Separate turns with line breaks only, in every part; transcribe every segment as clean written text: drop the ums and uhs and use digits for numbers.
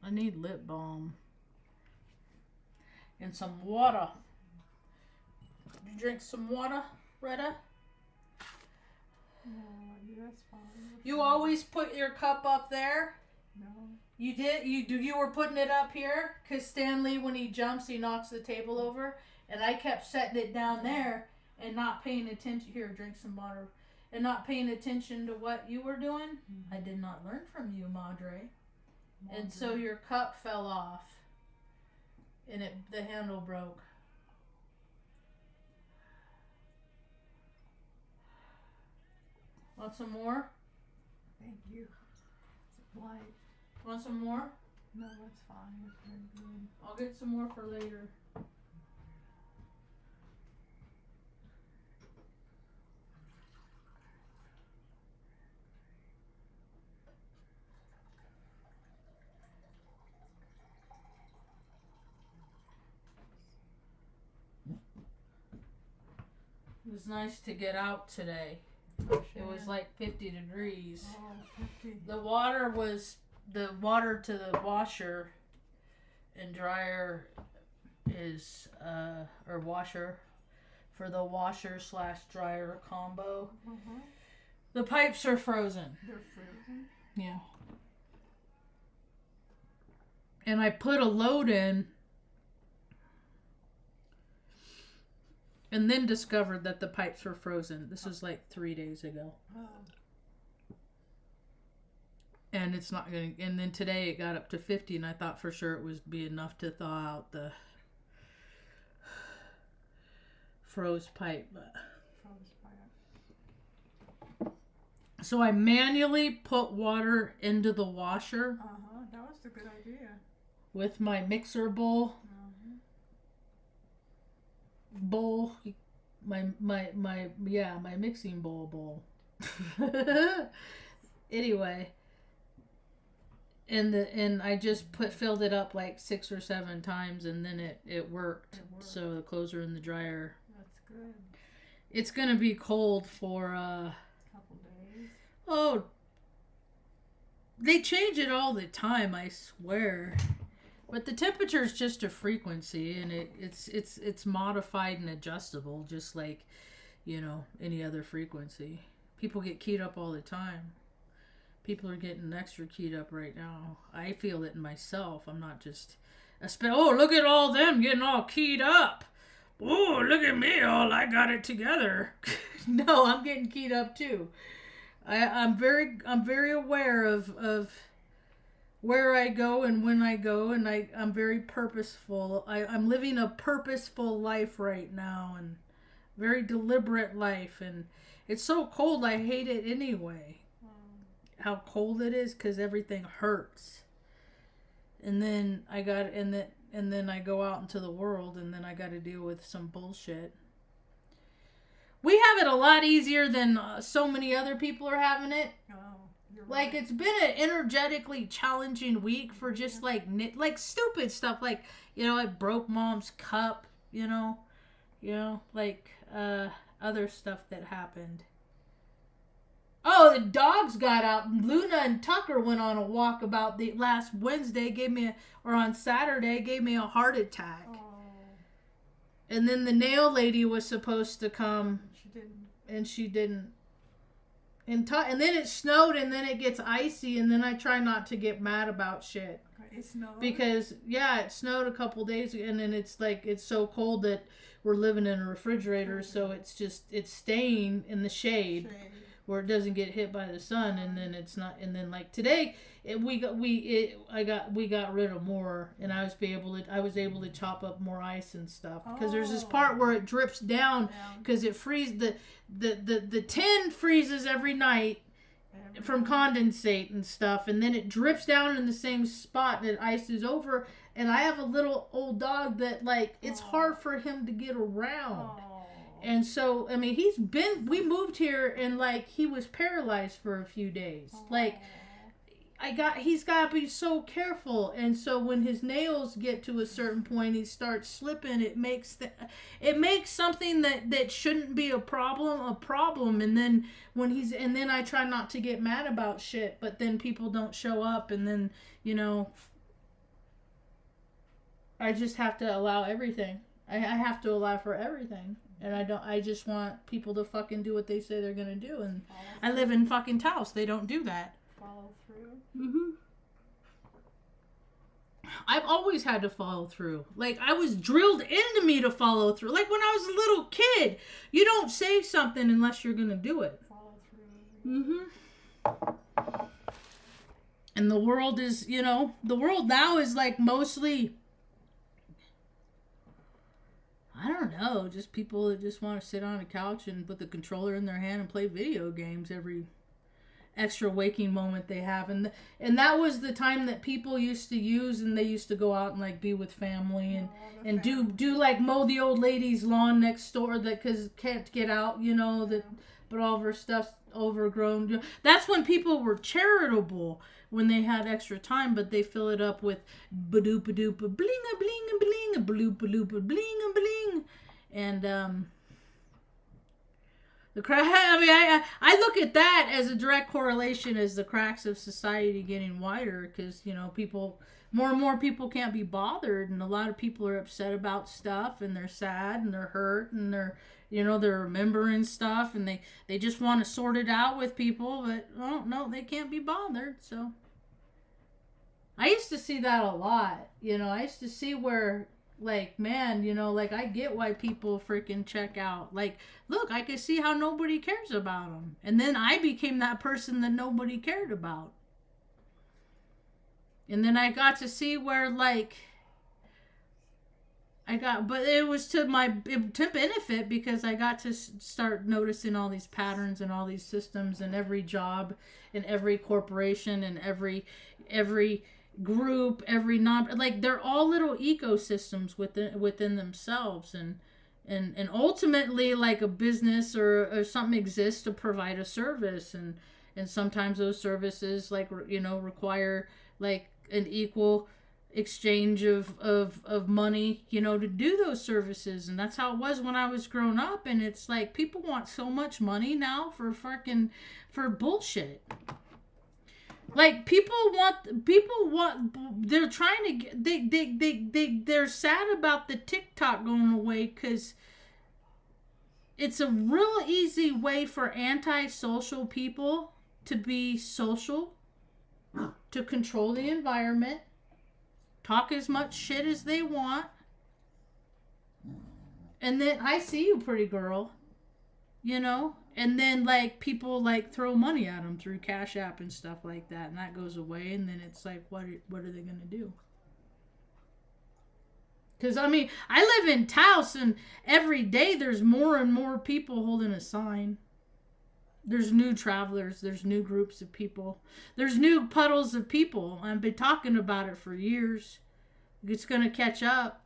I need lip balm. And some water. Did you drink some water, Retta?
No, that's fine.
You always put your cup up there?
No.
You did? You were putting it up here? Because Stanley, when he jumps, he knocks the table over. And I kept setting it down there and not paying attention. Here, drink some water. And not paying attention to what you were doing. Mm-hmm. I did not learn from you, Marge. And so your cup fell off. And the handle broke. Want some more?
Thank you. Why?
Want some more?
No, that's fine. It's very good.
I'll get some more for later. It was nice to get out today. It was like 50 degrees.
Oh, 50.
The water to the washer and dryer is, or washer, for the washer / dryer combo.
Uh-huh.
The pipes are frozen.
They're frozen?
Yeah. And I put a load in and then discovered that the pipes were frozen. This was like 3 days ago.
Oh.
And it's not going to... And then today it got up to 50, and I thought for sure it would be enough to thaw out the froze pipe. But... So I manually put water into the washer.
Uh-huh. That was a good idea.
With my mixer bowl. My mixing bowl. Anyway, and I just filled it up like 6 or 7 times, and then it worked. So the clothes are in the dryer.
That's good.
It's gonna be cold for
couple days.
Oh, they change it all the time, I swear. But the temperature is just a frequency, and it's modified and adjustable, just like, any other frequency. People get keyed up all the time. People are getting extra keyed up right now. I feel it in myself. I'm not just... Oh, look at all them getting all keyed up. Oh, look at me. I got it together. No, I'm getting keyed up too. I'm very aware of where I go and when I go, and I'm very purposeful. I'm living a purposeful life right now, and very deliberate life, and it's so cold I hate it anyway. How cold it is, because everything hurts. And then I go out into the world, and then I got to deal with some bullshit. We have it a lot easier than so many other people are having it.
Oh.
Like, it's been an energetically challenging week for just like stupid stuff, like, I broke Mom's cup, like other stuff that happened. Oh, the dogs got out. Luna and Tucker went on a walk about the last Wednesday, on Saturday, gave me a heart attack.
Oh.
And then the nail lady was supposed to come. She didn't. And then it snowed, and then it gets icy, and then I try not to get mad about shit.
It snowed?
Because, it snowed a couple days ago, and then it's so cold that we're living in a refrigerator, so it's staying in the shade where it doesn't get hit by the sun, and then it's not, and then like today, we got rid of more, and I was able to chop up more ice and stuff, because there's this part where it drips down, because it freezes, the tin freezes every night from condensate and stuff, and then it drips down in the same spot, and it ices over, and I have a little old dog that, like, it's hard for him to get around. And so, I mean, we moved here, and like, he was paralyzed for a few days. Like, he's got to be so careful. And so when his nails get to a certain point, he starts slipping. It makes something that shouldn't be a problem. And then and then I try not to get mad about shit, but then people don't show up, and then, I just have to allow everything. I have to allow for everything. And I just want people to fucking do what they say they're gonna do. And I live in fucking Taos. They don't do that.
Follow through.
Mm-hmm. I've always had to follow through. Like, I was drilled into me to follow through. Like, when I was a little kid, you don't say something unless you're gonna do it.
Follow through.
Mm-hmm. And the world is, the world now is like mostly, I don't know, just people that just want to sit on a couch and put the controller in their hand and play video games every extra waking moment they have. And that was the time that people used to use, and they used to go out and like be with family and do like mow the old lady's lawn next door that cause can't get out, but all of her stuff's overgrown. That's when people were charitable, when they had extra time, but they fill it up with ba-doop-a-doop-a bling-a-bling-a-bling, a bloop-a-loop-a bling-a-bling. And I look at that as a direct correlation as the cracks of society getting wider, because more and more people can't be bothered, and a lot of people are upset about stuff, and they're sad and they're hurt, and they're remembering stuff, and they just want to sort it out with people, but no, they can't be bothered. So I used to see that a lot. I used to see where, like, man, like, I get why people freaking check out. Like, look, I could see how nobody cares about them. And then I became that person that nobody cared about. And then I got to see where, like, but it was to benefit, because I got to start noticing all these patterns and all these systems, and every job and every corporation and every group, every like, they're all little ecosystems within themselves, and ultimately, like, a business or something exists to provide a service, and sometimes those services, like, require like an equal exchange of money, to do those services. And that's how it was when I was growing up. And it's like, people want so much money now for bullshit. Like, they're trying to get, they're sad about the TikTok going away, because it's a real easy way for antisocial people to be social, to control the environment, talk as much shit as they want, and then, I see you, pretty girl, and then, like, people, like, throw money at them through Cash App and stuff like that, and that goes away, and then it's like, what are they gonna do? Because, I mean, I live in Taos, and every day there's more and more people holding a sign. There's new travelers. There's new groups of people. There's new puddles of people. I've been talking about it for years. It's going to catch up.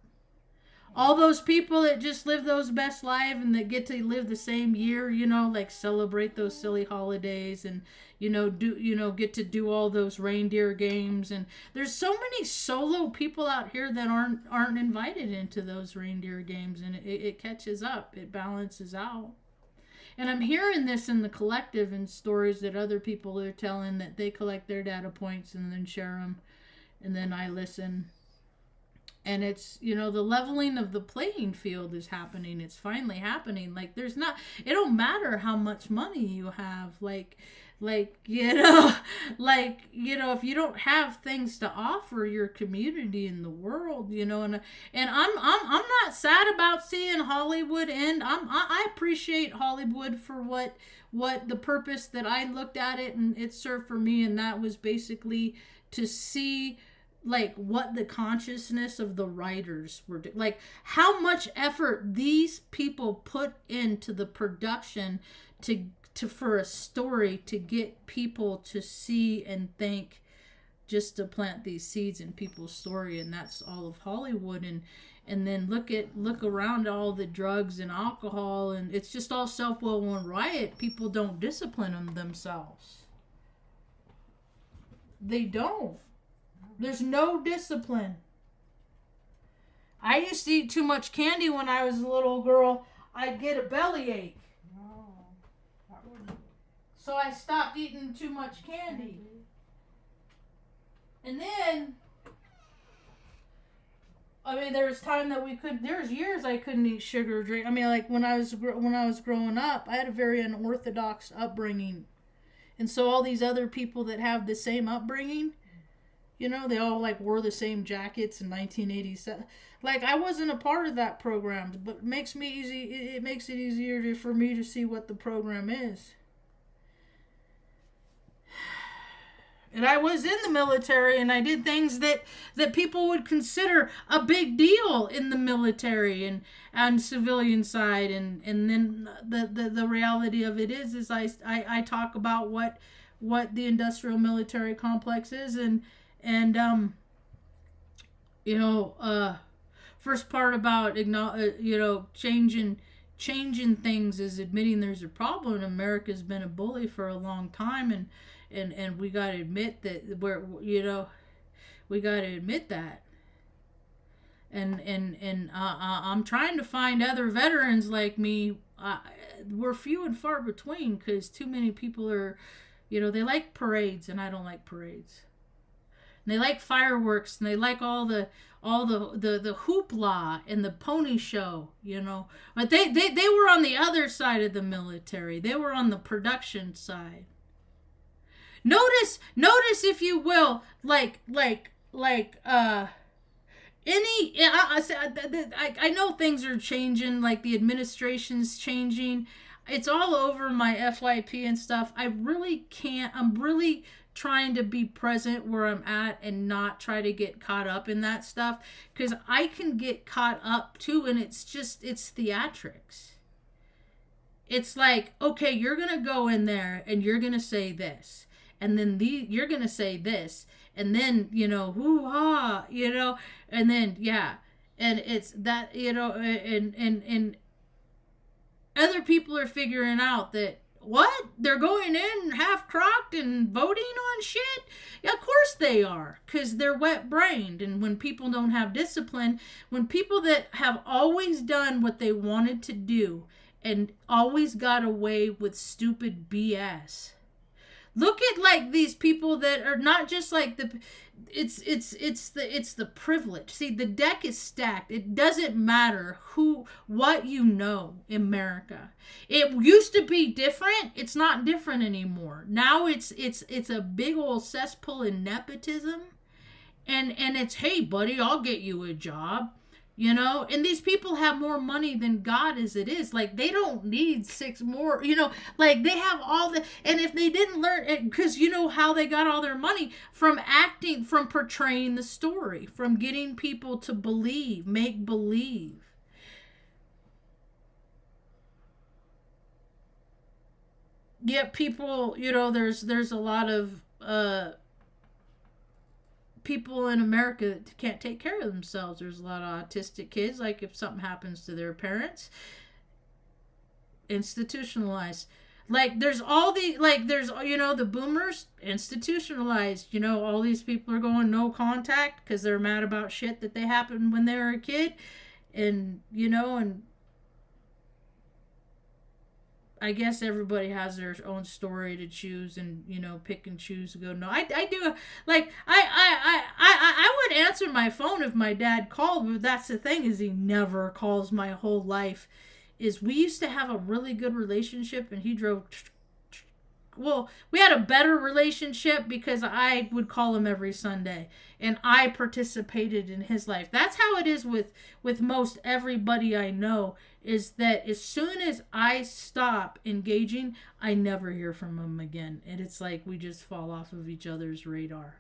All those people that just live those best lives, and that get to live the same year, like, celebrate those silly holidays, and, get to do all those reindeer games. And there's so many solo people out here that aren't invited into those reindeer games, and it catches up. It balances out. And I'm hearing this in the collective, and stories that other people are telling, that they collect their data points and then share them, and then I listen. And it's, the leveling of the playing field is happening. It's finally happening. Like, it don't matter how much money you have. Like, if you don't have things to offer your community in the world, and I'm not sad about seeing Hollywood end. I appreciate Hollywood for what the purpose that I looked at it, and it served for me, and that was basically to see, like, what the consciousness of the writers were doing, like, how much effort these people put into the production for a story, to get people to see and think, just to plant these seeds in people's story. And that's all of Hollywood. And then look around all the drugs and alcohol, and it's just all self-will and riot. People don't discipline themselves. They don't. There's no discipline. I used to eat too much candy when I was a little girl. I'd get a bellyache.
No. That would
So I stopped eating too much candy. And then, I mean, there's time that there's years I couldn't eat sugar drink. I mean, like when I was growing up, I had a very unorthodox upbringing. And so all these other people that have the same upbringing, you know, they all like wore the same jackets in 1987. Like I wasn't a part of that program, but it makes it easier for me to see what the program is. And I was in the military, and I did things that people would consider a big deal in the military and civilian side. And then the reality of it is I talk about what the industrial military complex is, and first part about changing things is admitting there's a problem. America's been a bully for a long time, and we got to admit that we got to admit that. And I'm trying to find other veterans like me. We're few and far between because too many people are, they like parades, and I don't like parades. And they like fireworks, and they like all the hoopla and the pony show, But they were on the other side of the military. They were on the production side. Notice if you will, I know things are changing, like the administration's changing. It's all over my FYP and stuff. I'm really trying to be present where I'm at and not try to get caught up in that stuff, because I can get caught up too, and it's theatrics. It's like, okay, you're going to go in there and you're going to say this. And then you're going to say this. And then, hoo-ha, and then, yeah. And it's that, and other people are figuring out that, what? They're going in half-crocked and voting on shit? Yeah, of course they are, because they're wet-brained. And when people don't have discipline, when people that have always done what they wanted to do and always got away with stupid BS. Look at like these people that are not just like it's the privilege. See, the deck is stacked. It doesn't matter what America. It used to be different. It's not different anymore. Now it's a big old cesspool in nepotism, and it's, hey buddy, I'll get you a job. And these people have more money than God as it is. Like, they don't need 6 more, like they have all the, and if they didn't learn it, because how they got all their money? From acting, from portraying the story, from getting people to believe, make believe. Yet people, there's a lot of, people in America that can't take care of themselves. There's a lot of autistic kids, like if something happens to their parents, institutionalized. Like there's all the, like there's, the boomers, institutionalized. All these people are going no contact because they're mad about shit that they happened when they were a kid. And, and I guess everybody has their own story to choose and, pick and choose to go. No, I do. Like, I would answer my phone if my dad called, but that's the thing, is he never calls my whole life. Is we used to have a really good relationship, and he drove. Well, we had a better relationship because I would call him every Sunday, and I participated in his life. That's how it is with most everybody I know, is that as soon as I stop engaging, I never hear from them again. And it's like we just fall off of each other's radar.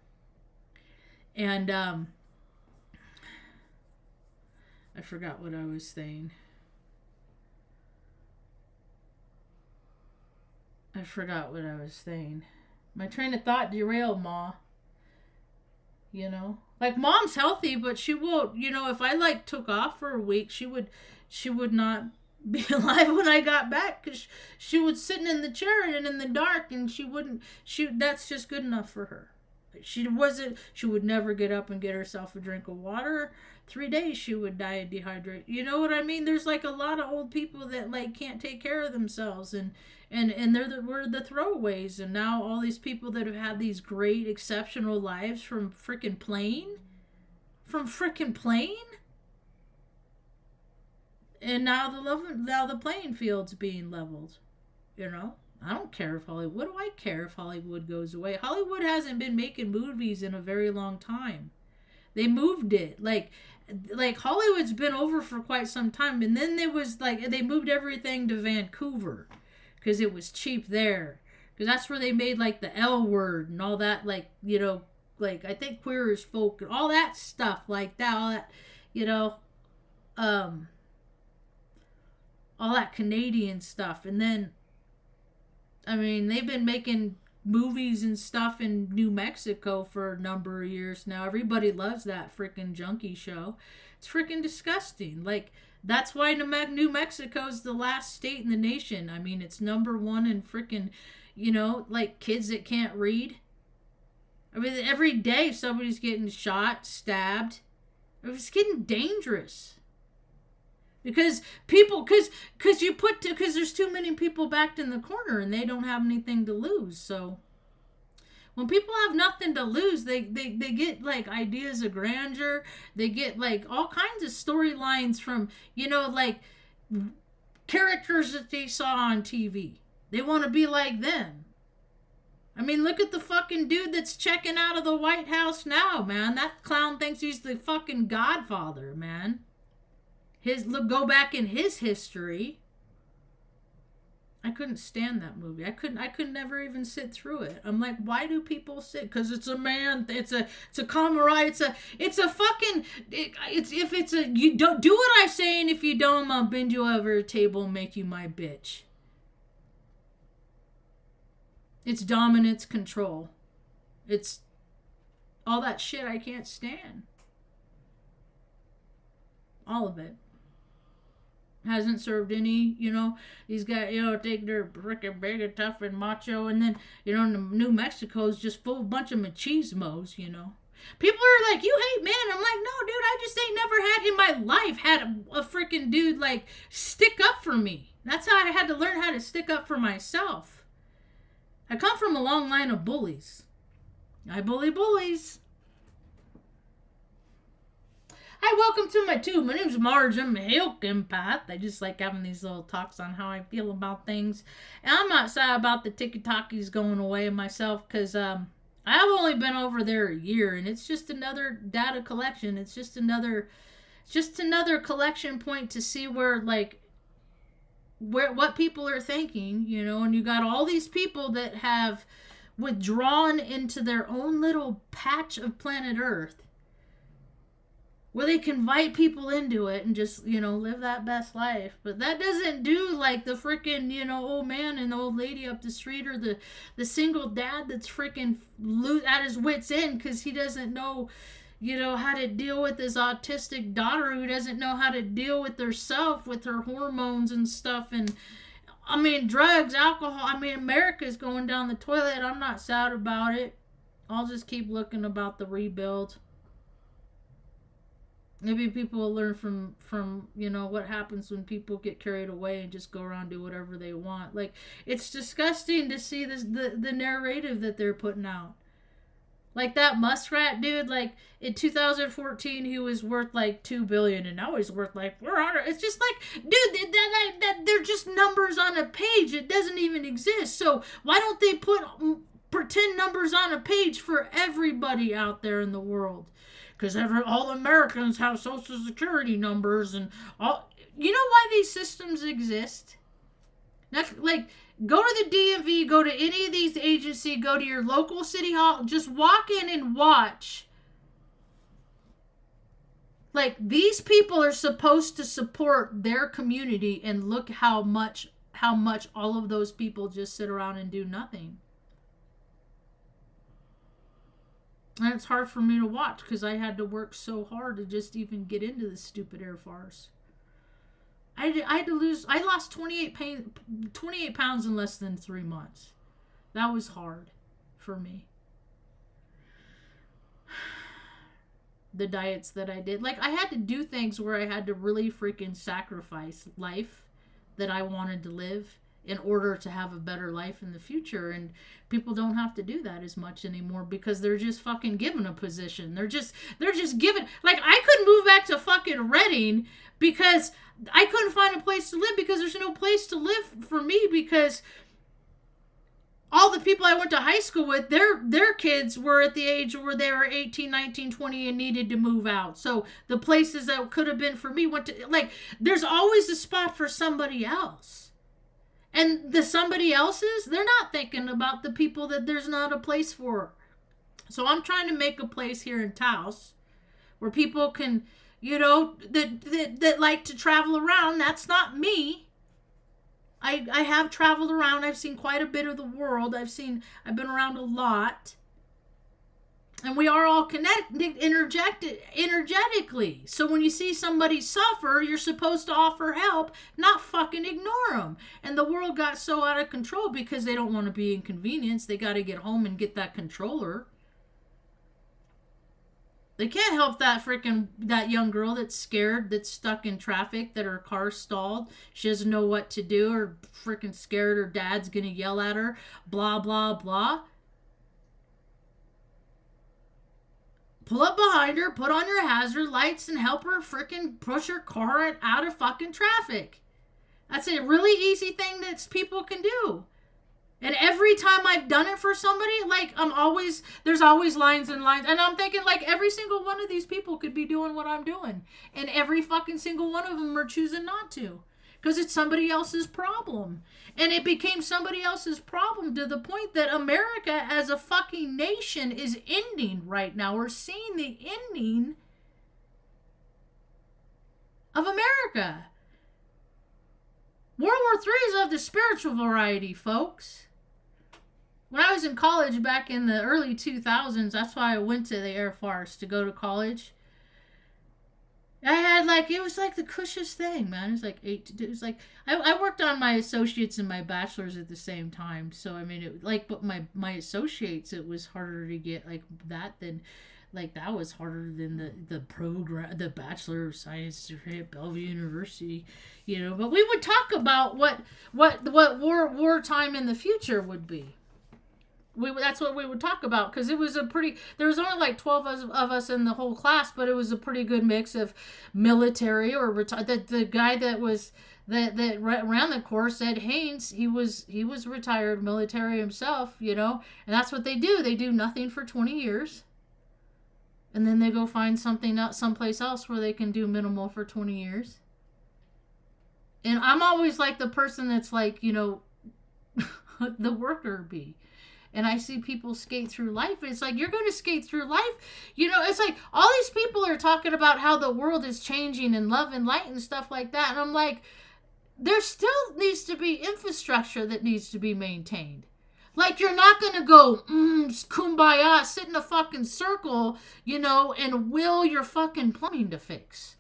And I forgot what I was saying. My train of thought derailed, Ma. Like, Mom's healthy, but she won't, if I took off for a week, she would not be alive when I got back, because she was sitting in the chair and in the dark, and that's just good enough for her. She would never get up and get herself a drink of water. 3 days she would die of dehydration. You know what I mean? There's like a lot of old people that like can't take care of themselves, and we're the throwaways. And now all these people that have had these great exceptional lives from freaking plane, and now the playing field's being leveled. You know, I don't care if Hollywood. What do I care if Hollywood goes away? Hollywood hasn't been making movies in a very long time. They moved it like Hollywood's been over for quite some time, and then there was like they moved everything to Vancouver because it was cheap there, because that's where they made like the L Word and all that, like, you know, like I think Queer as Folk and all that stuff like that, all that, you know, all that Canadian stuff. And then, I mean, they've been making movies and stuff in New Mexico for a number of years now. Everybody loves that freaking junkie show. It's freaking disgusting. Like, that's why New Mexico's the last state in the nation. I mean, it's number one in freaking, you know, like kids that can't read. I mean, every day somebody's getting shot, stabbed. It's getting dangerous. Because there's too many people backed in the corner and they don't have anything to lose. So when people have nothing to lose, they get like ideas of grandeur. They get like all kinds of storylines from, you know, like characters that they saw on TV. They want to be like them. I mean, look at the fucking dude that's checking out of the White House now, man. That clown thinks he's the fucking Godfather, man. Go back in his history. I couldn't stand that movie. I could never even sit through it. I'm like, why do people sit? Because it's a man. It's a camaraderie. You don't do what I say, and if you don't, I'll bend you over a table and make you my bitch. It's dominance, control. It's all that shit I can't stand. All of it. Hasn't served any, you know, these guys, you know, take their freaking big and tough and macho, and then, you know, New Mexico is just full of a bunch of machismos, you know. People are like, you hate men. I'm like, no, dude, I just ain't never had in my life had a freaking dude, like, stick up for me. That's how I had to learn how to stick up for myself. I come from a long line of bullies. I bully bullies. Hi, welcome to my tube. My name's Marge. I'm a health empath. I just like having these little talks on how I feel about things. And I'm not sad about the tiki-takis going away myself, because I've only been over there a year, and it's just another data collection. It's just another collection point to see what people are thinking, you know. And you got all these people that have withdrawn into their own little patch of planet Earth, where they can invite people into it and just, you know, live that best life. But that doesn't do like the freaking, you know, old man and the old lady up the street, or the single dad that's freaking at his wit's end because he doesn't know, you know, how to deal with his autistic daughter who doesn't know how to deal with herself, with her hormones and stuff. And I mean, drugs, alcohol. I mean, America's going down the toilet. I'm not sad about it. I'll just keep looking about the rebuild. Maybe people will learn from you know, what happens when people get carried away and just go around and do whatever they want. Like, it's disgusting to see the narrative that they're putting out. Like that muskrat dude, like in 2014 he was worth like $2 billion, and now he's worth like $400. It's just like, dude, that they're just numbers on a page. It doesn't even exist. So why don't they put pretend numbers on a page for everybody out there in the world? Because all Americans have social security numbers and all. You know why these systems exist? Like, go to the DMV, go to any of these agencies, go to your local city hall, just walk in and watch. Like, these people are supposed to support their community, and look how much all of those people just sit around and do nothing. And it's hard for me to watch because I had to work so hard to just even get into this stupid air farce. I lost 28 pounds in less than 3 months. That was hard for me. the diets that I did. Like, I had to do things where I had to really freaking sacrifice life that I wanted to live in order to have a better life in the future. And people don't have to do that as much anymore because they're just fucking given a position. They're just given, like, I couldn't move back to fucking Reading because I couldn't find a place to live because there's no place to live for me because all the people I went to high school with, their kids were at the age where they were 18, 19, 20 and needed to move out. So the places that could have been for me went to, like, there's always a spot for somebody else. And the somebody else's, they're not thinking about the people that there's not a place for. So I'm trying to make a place here in Taos where people can, that like to travel around. That's not me. I have traveled around. I've seen quite a bit of the world. I've been around a lot. And we are all connected energetically. So when you see somebody suffer, you're supposed to offer help, not fucking ignore them. And the world got so out of control because they don't want to be inconvenienced. They got to get home and get that controller. They can't help that young girl that's scared, that's stuck in traffic, that her car's stalled. She doesn't know what to do, or freaking scared her dad's going to yell at her, blah, blah, blah. Pull up behind her, put on your hazard lights, and help her freaking push her car out of fucking traffic. That's a really easy thing that people can do. And every time I've done it for somebody, like, there's always lines and lines. And I'm thinking, like, every single one of these people could be doing what I'm doing. And every fucking single one of them are choosing not to. Because it's somebody else's problem. And it became somebody else's problem to the point that America as a fucking nation is ending right now. We're seeing the ending of America. World War III is of the spiritual variety, folks. When I was in college back in the early 2000s, that's why I went to the Air Force to go to college. I had it was like the cushest thing, man. It was like I worked on my associates and my bachelor's at the same time. So I mean, but my associates, it was harder to get like that than, like, that was harder than the program, the Bachelor of Science degree at Bellevue University, But we would talk about what wartime in the future would be. That's what we would talk about, because it was there was only like 12 of us in the whole class, but it was a pretty good mix of military or the guy that ran the course, Ed Haynes, he was retired military himself, and that's what they do. They do nothing for 20 years. And then they go find someplace else where they can do minimal for 20 years. And I'm always like the person that's like, the worker bee. And I see people skate through life. And it's like, you're going to skate through life. It's like all these people are talking about how the world is changing and love and light and stuff like that. And I'm like, there still needs to be infrastructure that needs to be maintained. Like, you're not going to go, kumbaya, sit in a fucking circle, and will your fucking plumbing to fix.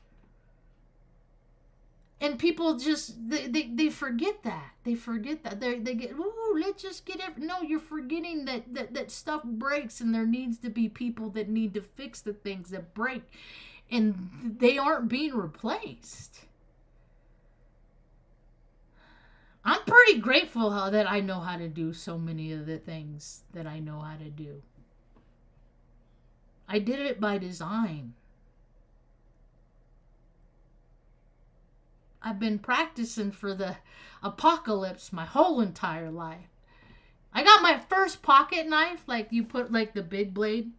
And people just, they forget that. They forget that. They get, let's just get it. No, you're forgetting that stuff breaks, and there needs to be people that need to fix the things that break. And they aren't being replaced. I'm pretty grateful that I know how to do so many of the things that I know how to do. I did it by design. I've been practicing for the apocalypse my whole entire life. I got my first pocket knife, like you put like the big blade,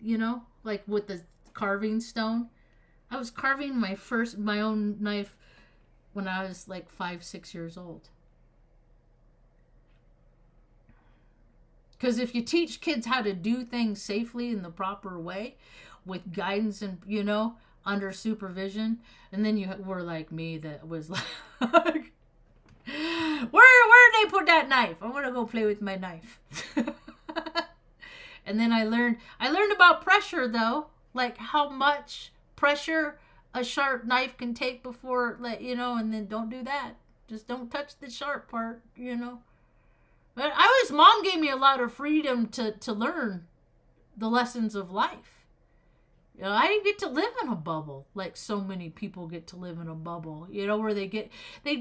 like with the carving stone. I was carving my own knife when I was like 5-6 years old. Because if you teach kids how to do things safely in the proper way, with guidance and, under supervision, and then you were like me that was like, where did they put that knife? I want to go play with my knife. And then I learned about pressure, though, like how much pressure a sharp knife can take before, and then don't do that. Just don't touch the sharp part, But mom gave me a lot of freedom to learn the lessons of life. You know, I didn't get to live in a bubble like so many people get to live in a bubble, you know, where they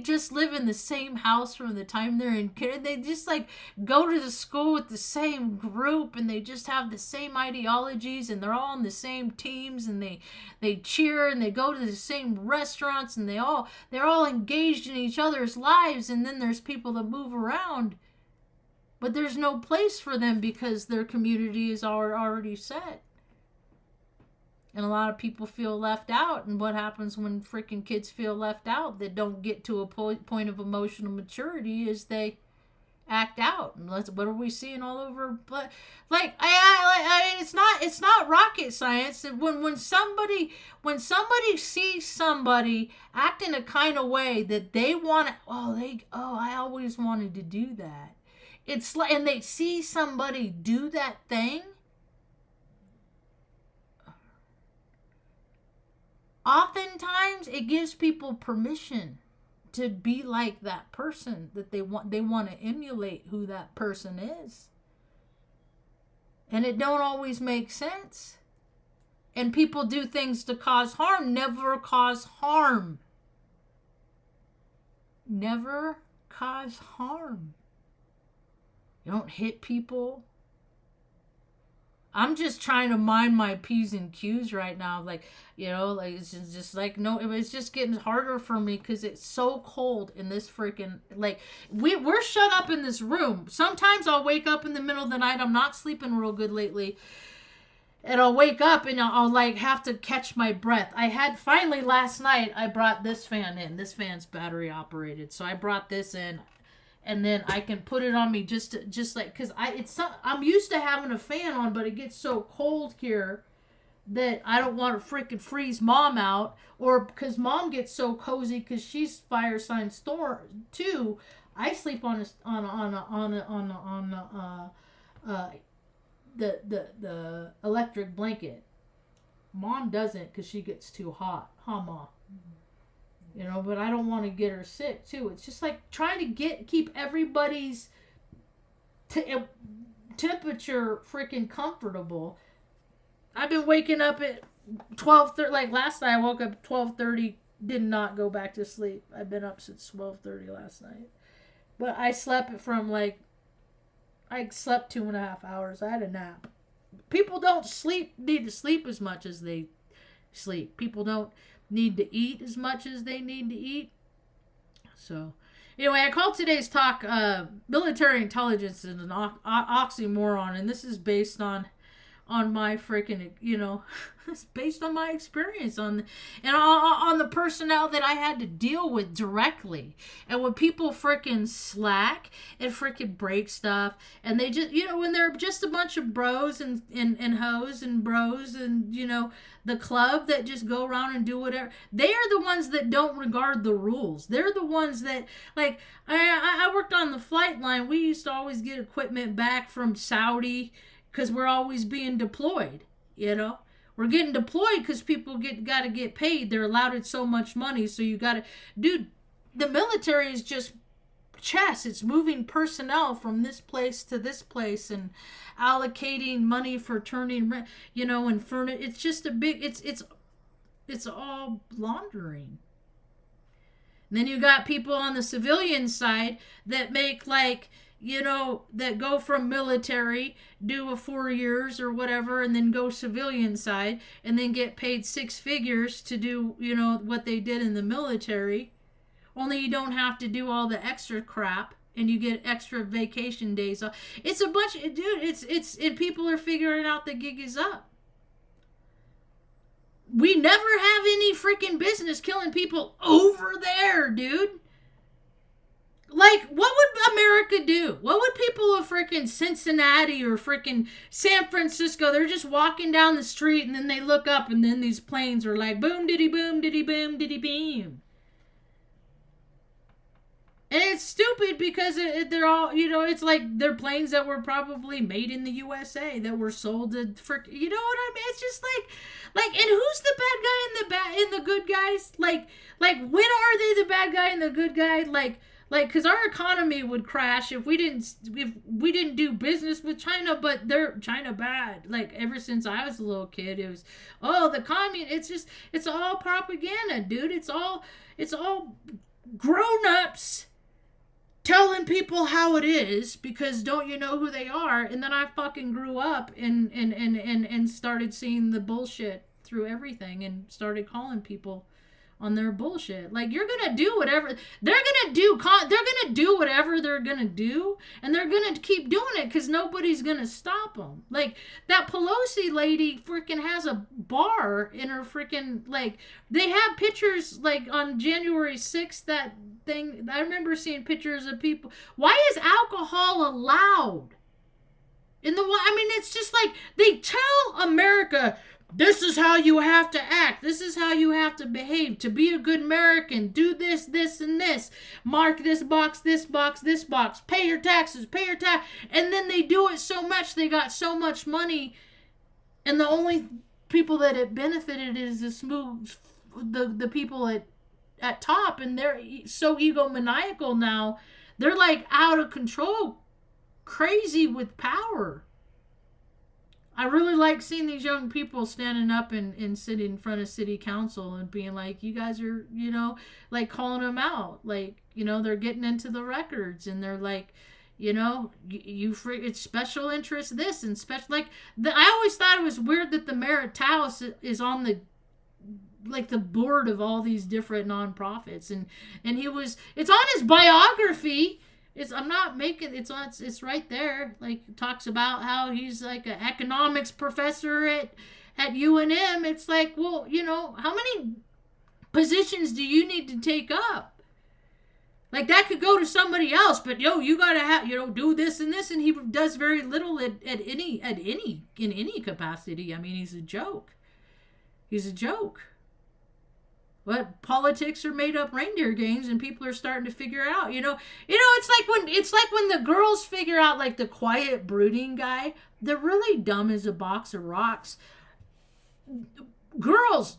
just live in the same house from the time they're in kid. They just like go to the school with the same group and they just have the same ideologies and they're all on the same teams and they cheer and they go to the same restaurants and they're all engaged in each other's lives. And then there's people that move around, but there's no place for them because their community is already set. And a lot of people feel left out. And what happens when freaking kids feel left out that don't get to a point of emotional maturity is they act out. And what are we seeing all over? But like, it's not rocket science. When somebody sees somebody act in a kind of way that they want to, I always wanted to do that. It's like, and they see somebody do that thing. Oftentimes, it gives people permission to be like that person that they want to emulate who that person is. And it don't always make sense. And people do things to cause harm. Never cause harm. Never cause harm. You don't hit people. I'm just trying to mind my P's and Q's right now. Like, you know, like it's just like, no, it's just getting harder for me because it's so cold in this freaking, like, we're shut up in this room. Sometimes I'll wake up in the middle of the night. I'm not sleeping real good lately. And I'll wake up and I'll like have to catch my breath. I had finally last night, I brought this fan in. This fan's battery operated. So I brought this in. And then I can put it on me just like, because I'm used to having a fan on, but it gets so cold here that I don't want to freaking freeze mom out, or because mom gets so cozy because she's fire sign storm too. I sleep on the electric blanket. Mom doesn't because she gets too hot. Huh, Mom? You know, but I don't want to get her sick too. It's just like trying to keep everybody's temperature freaking comfortable. I've been waking up at 12:30. Like last night, I woke up at 12:30. Did not go back to sleep. I've been up since 12:30 last night. But I slept from I slept 2.5 hours. I had a nap. People don't need to sleep as much as they sleep. People don't need to eat as much as they need to eat. So, anyway, I called today's talk military intelligence is an oxymoron, and this is based on my freaking, you know, it's based on my experience on the personnel that I had to deal with directly. And when people freaking slack and freaking break stuff, and they just, you know, when they're just a bunch of bros and hoes and bros and, you know, the club that just go around and do whatever, they are the ones that don't regard the rules. They're the ones that, like, I worked on the flight line. We used to always get equipment back from Saudi because we're always being deployed, you know. We're getting deployed because people got to get paid. They're allotted so much money, so you got to... Dude, the military is just chess. It's moving personnel from this place to this place and allocating money for turning, you know, and furniture. It's just a big... It's all laundering. And then you got people on the civilian side that make, like... you know, that go from military, do a 4 years or whatever, and then go civilian side, and then get paid 6 figures to do, you know, what they did in the military. Only you don't have to do all the extra crap, and you get extra vacation days. It's a bunch of, dude, and people are figuring out the gig is up. We never have any freaking business killing people over there, dude. Like, what would America do? What would people of freaking Cincinnati or freaking San Francisco, they're just walking down the street and then they look up and then these planes are like, boom, diddy, boom, diddy, boom, diddy, beam. And it's stupid because they're all, you know, it's like they're planes that were probably made in the USA that were sold to you know what I mean? It's just like, and who's the bad guy and the good guys? Like when are they the bad guy and the good guy? Like, because our economy would crash if we didn't do business with China. But they're China bad. Like, ever since I was a little kid, it was, oh, the it's all propaganda, dude. It's all grown-ups telling people how it is, because don't you know who they are? And then I fucking grew up and started seeing the bullshit through everything, and started calling people on their bullshit. Like, you're gonna do whatever they're gonna do. They're gonna do whatever they're gonna do, and they're gonna keep doing it because nobody's gonna stop them. Like, that Pelosi lady freaking has a bar in her freaking, like, they have pictures, like, on January 6th, that thing. I remember seeing pictures of people. Why is alcohol allowed in the? I mean, it's just like they tell America, this is how you have to act. This is how you have to behave to be a good American. Do this, this, and this. Mark this box, this box, this box. Pay your taxes, pay your tax. And then they do it so much. They got so much money. And the only people that it benefited is the people at top. And they're so egomaniacal now. They're like out of control. Crazy with power. I really like seeing these young people standing up and sitting in front of city council and being like, you guys are, like, calling them out. Like, they're getting into the records, and they're like, it's special interest this and special, like, I always thought it was weird that the mayor of Taos is on the board of all these different nonprofits, and it's on his biography. I'm not making it's right there. Like, it talks about how he's like an economics professor at UNM. It's like, well, how many positions do you need to take up? Like, that could go to somebody else, but you gotta have, do this and this, and he does very little in any capacity. I mean, he's a joke. But politics are made up reindeer games, and people are starting to figure it out. It's like when the girls figure out, like, the quiet brooding guy. They're really dumb as a box of rocks. Girls,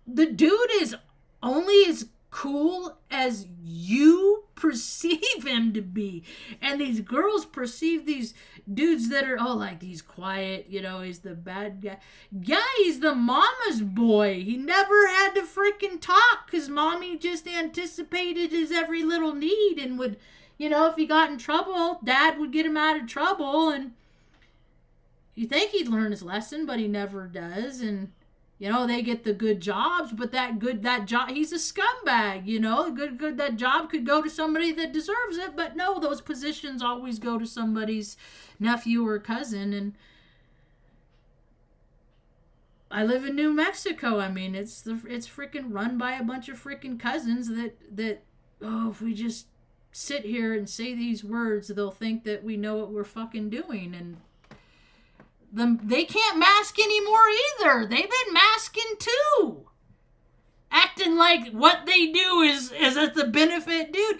the dude is only as cool as you perceive him to be, and these girls perceive these dudes that are like, he's quiet, he's the bad guy. Yeah, he's the mama's boy. He never had to freaking talk because mommy just anticipated his every little need, and would, if he got in trouble, dad would get him out of trouble, and you think he'd learn his lesson, but he never does. And they get the good jobs, but that job, he's a scumbag, that job could go to somebody that deserves it, but no, those positions always go to somebody's nephew or cousin. And I live in New Mexico. I mean, it's freaking run by a bunch of freaking cousins that if we just sit here and say these words, they'll think that we know what we're fucking doing. And they can't mask anymore either. They've been masking too. Acting like what they do is at the benefit. Dude,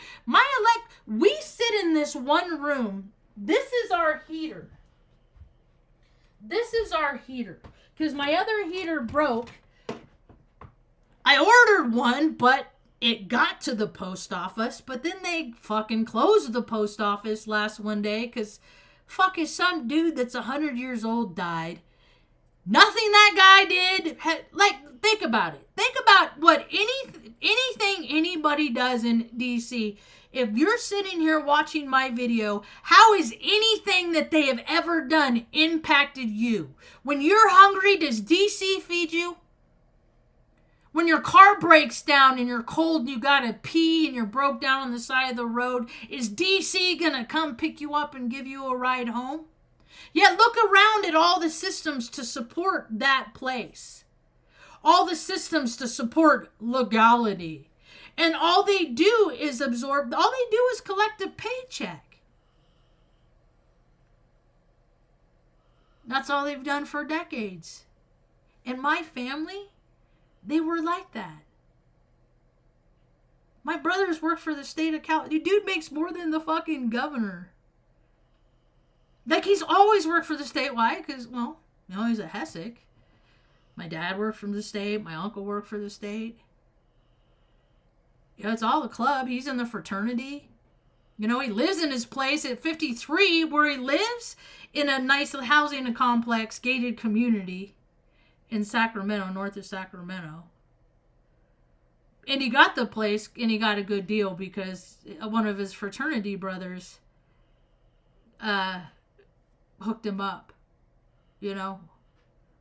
we sit in this one room. This is our heater. Because my other heater broke. I ordered one, but it got to the post office. But then they fucking closed the post office one day because fucking some dude that's 100 years old died. Nothing that guy did. Think about it. Think about what anything anybody does in DC. If you're sitting here watching my video, how is anything that they have ever done impacted you? When you're hungry, does DC feed you? When your car breaks down and you're cold and you gotta pee and you're broke down on the side of the road, is DC gonna come pick you up and give you a ride home? Yet look around at all the systems to support that place. All the systems to support legality. And all they do is collect a paycheck. That's all they've done for decades. And my family, they were like that. My brothers work for the state of California. Dude makes more than the fucking governor. Like, he's always worked for the state. Why? Because, he's a Hessick. My dad worked for the state. My uncle worked for the state. Yeah, it's all the club. He's in the fraternity. You know, he lives in his place at 53 where he lives in a nice housing complex, gated community in Sacramento, north of Sacramento. And he got the place and he got a good deal because one of his fraternity brothers hooked him up. You know,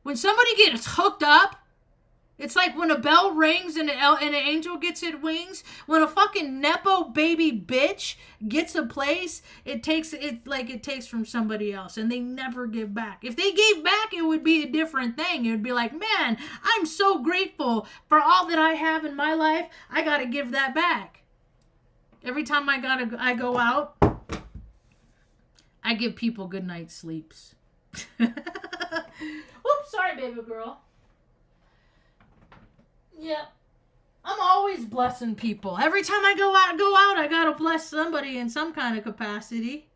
when somebody gets hooked up, it's like when a bell rings and an angel gets its wings. When a fucking nepo baby bitch gets a place, it takes from somebody else, and they never give back. If they gave back, it would be a different thing. It would be like, man, I'm so grateful for all that I have in my life. I gotta give that back. Every time I go out, I give people good night's sleeps. Oops, sorry, baby girl. Yeah. I'm always blessing people. Every time I go out, I gotta bless somebody in some kind of capacity.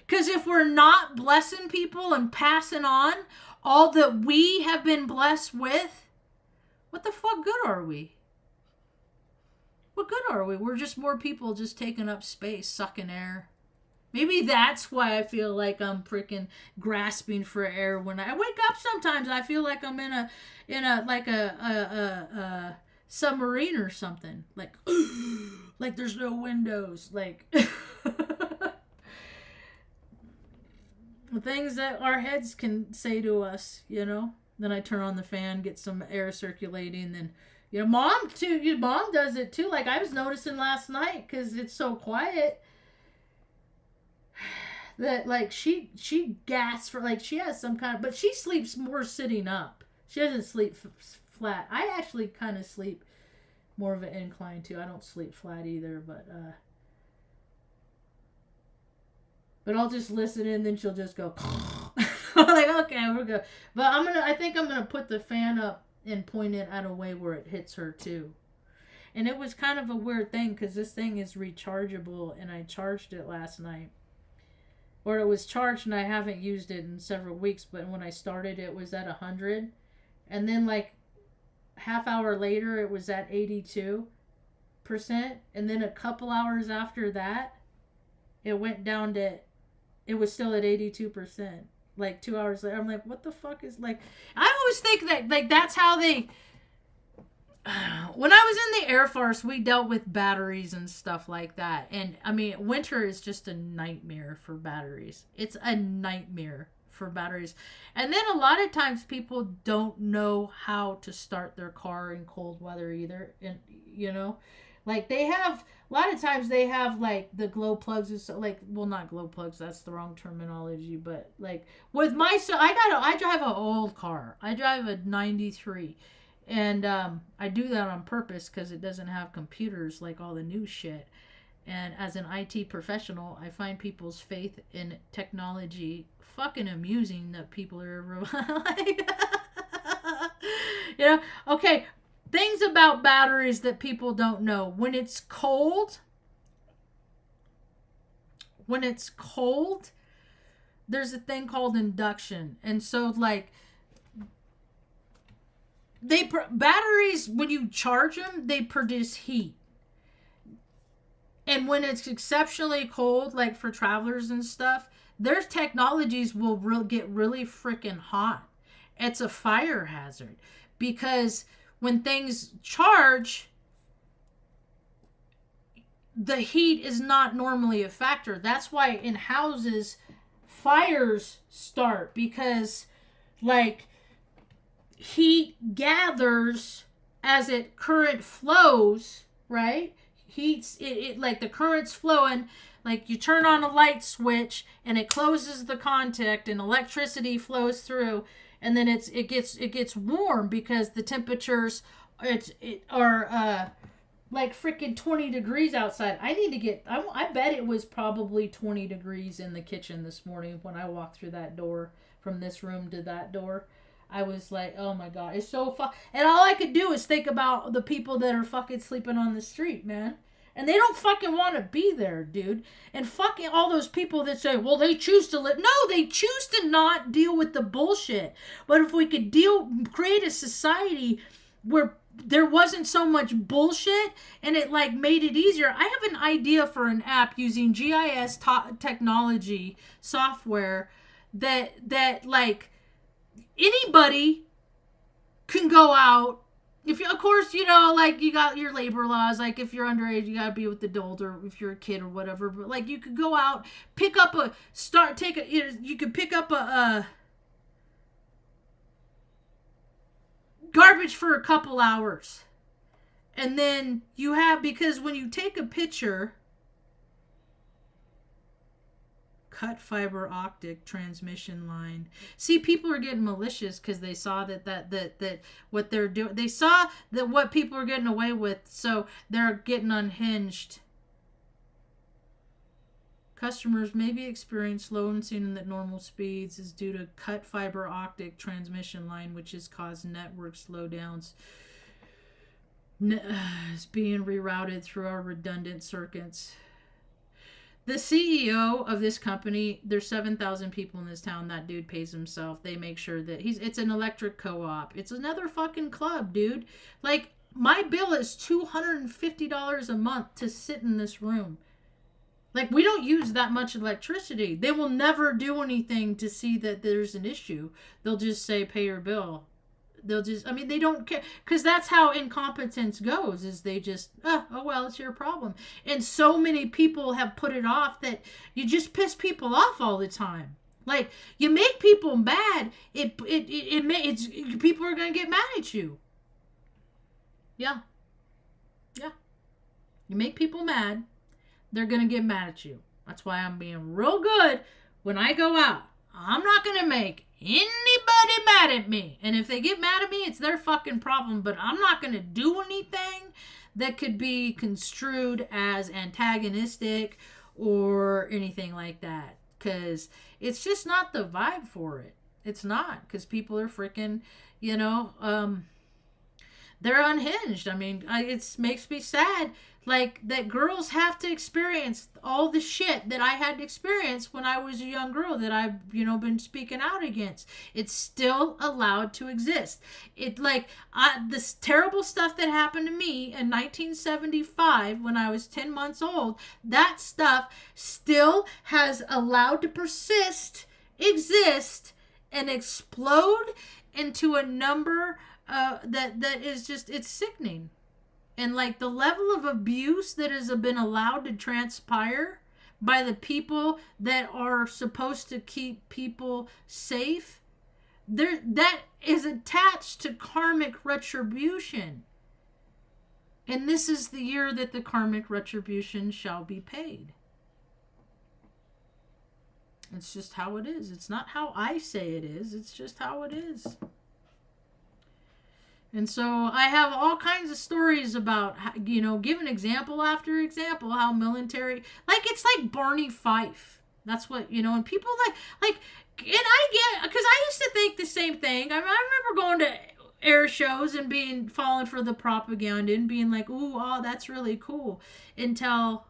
Because if we're not blessing people and passing on all that we have been blessed with, what the fuck good are we? What good are we? We're just more people just taking up space, sucking air. Maybe that's why I feel like I'm freaking grasping for air when I wake up. Sometimes I feel like I'm in a submarine or something. Like there's no windows. Like the things that our heads can say to us, you know. Then I turn on the fan, get some air circulating, then. You know, mom too. Your mom does it too. Like I was noticing last night because it's so quiet. That like she gasps for like she has some kind of, but she sleeps more sitting up. She doesn't sleep flat. I actually kind of sleep more of an incline too. I don't sleep flat either, but I'll just listen and then she'll just go I'm like, okay, we're good. But I think I'm gonna put the fan up and point it at a way where it hits her too. And it was kind of a weird thing because this thing is rechargeable and I charged it last night. Or it was charged and I haven't used it in several weeks, but when I started it was at 100. And then like half hour later it was at 82%. And then a couple hours after that, it went down to, it was still at 82%. Like 2 hours later, I'm like, what the fuck is like, I always think that like that's how they, when I was in the Air Force, we dealt with batteries and stuff like that. And I mean, winter is just a nightmare for batteries. It's a nightmare for batteries. And then a lot of times people don't know how to start their car in cold weather either. And, you know, like they have, a lot of times they have like the glow plugs and stuff, like, well, not glow plugs, that's the wrong terminology, but like with my, so I drive an old car. I drive a 93. And I do that on purpose because it doesn't have computers like all the new shit. And as an IT professional, I find people's faith in technology fucking amusing that people are like, you know, okay, things about batteries that people don't know. When it's cold, there's a thing called induction. And so like, batteries, when you charge them, they produce heat. And when it's exceptionally cold, like for travelers and stuff, their technologies will get really freaking hot. It's a fire hazard because when things charge, the heat is not normally a factor. That's why in houses, fires start because like heat gathers as current flows, right? Heats it like the current's flowing, like you turn on a light switch and it closes the contact and electricity flows through, and then it gets warm because the temperatures are like freaking 20 degrees outside. I bet it was probably 20 degrees in the kitchen this morning when I walked through that door from this room to that door. I was like, oh my God, it's so fun. And all I could do is think about the people that are fucking sleeping on the street, man. And they don't fucking want to be there, dude. And fucking all those people that say, well, they choose to live. No, they choose to not deal with the bullshit. But if we could create a society where there wasn't so much bullshit, and it like made it easier. I have an idea for an app using GIS technology software that like anybody can go out. If you, of course, you know, like you got your labor laws, like if you're underage, you gotta be with the adult, or if you're a kid or whatever. But like you could go out, pick up a you could pick up a garbage for a couple hours, and then you have, because when you take a picture, cut fiber optic transmission line. See, people are getting malicious because they saw that what they're doing. They saw that what people are getting away with, so they're getting unhinged. Customers may be experiencing slow and seen at normal speeds is due to cut fiber optic transmission line, which has caused network slowdowns. It's being rerouted through our redundant circuits. The CEO of this company, there's 7,000 people in this town. That dude pays himself. They make sure that it's an electric co-op. It's another fucking club, dude. Like, my bill is $250 a month to sit in this room. Like, we don't use that much electricity. They will never do anything to see that there's an issue. They'll just say, pay your bill. They'll just, I mean, they don't care, because that's how incompetence goes, is they just, oh well, it's your problem. And so many people have put it off that you just piss people off all the time. Like, you make people mad, it's people are going to get mad at you. Yeah. You make people mad, they're going to get mad at you. That's why I'm being real good when I go out. I'm not going to make anybody mad at me. And if they get mad at me, it's their fucking problem. But I'm not going to do anything that could be construed as antagonistic or anything like that. Because it's just not the vibe for it. It's not. Because people are freaking, you know, they're unhinged. I mean, it makes me sad. Like, that girls have to experience all the shit that I had to experience when I was a young girl that I've, you know, been speaking out against. It's still allowed to exist. It, like, this terrible stuff that happened to me in 1975 when I was 10 months old, that stuff still has allowed to persist, exist, and explode into a number that is just, it's sickening. And like the level of abuse that has been allowed to transpire by the people that are supposed to keep people safe, that is attached to karmic retribution. And this is the year that the karmic retribution shall be paid. It's just how it is. It's not how I say it is. It's just how it is. And so I have all kinds of stories about, you know, giving example after example, how military, like, it's like Barney Fife. That's what, you know, and people like, and I get, because I used to think the same thing. I remember going to air shows and falling for the propaganda and being like, ooh, oh, that's really cool. Until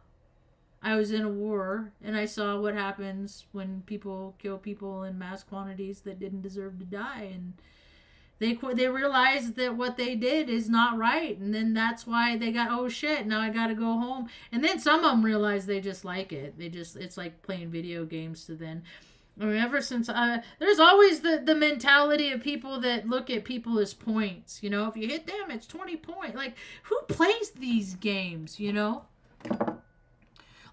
I was in a war and I saw what happens when people kill people in mass quantities that didn't deserve to die. And they realized that what they did is not right, and then that's why they got, oh shit, now I gotta go home. And then some of them realize they just like it. It's like playing video games to them. I mean, ever since there's always the mentality of people that look at people as points. You know, if you hit them, it's 20 points. Like, who plays these games? You know. A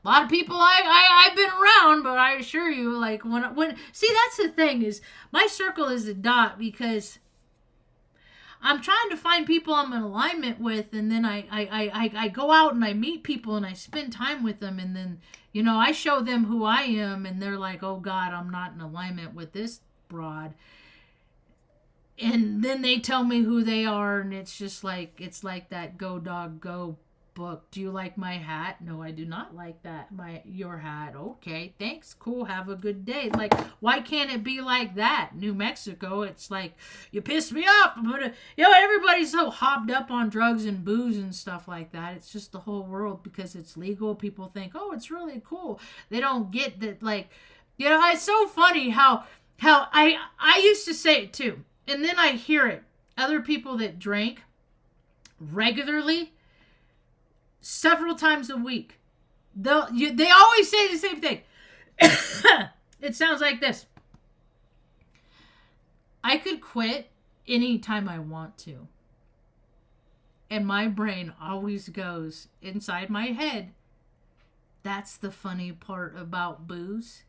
lot of people I've been around, but I assure you, like when see, that's the thing, is my circle is a dot, because I'm trying to find people I'm in alignment with, and then I go out and I meet people and I spend time with them, and then, you know, I show them who I am, and they're like, oh God, I'm not in alignment with this broad. And then they tell me who they are, and it's just like, it's like that Go Dog Go book. Do you like my hat? No, I do not like that. Your hat. Okay, thanks. Cool. Have a good day. Like, why can't it be like that? New Mexico, it's like, you piss me off. You know, everybody's so hopped up on drugs and booze and stuff like that. It's just the whole world, because it's legal. People think, oh, it's really cool. They don't get that, like, you know, it's so funny how I used to say it too. And then I hear it. Other people that drank, regularly, several times a week. They always say the same thing. It sounds like this. I could quit anytime I want to. And my brain always goes inside my head. That's the funny part about booze,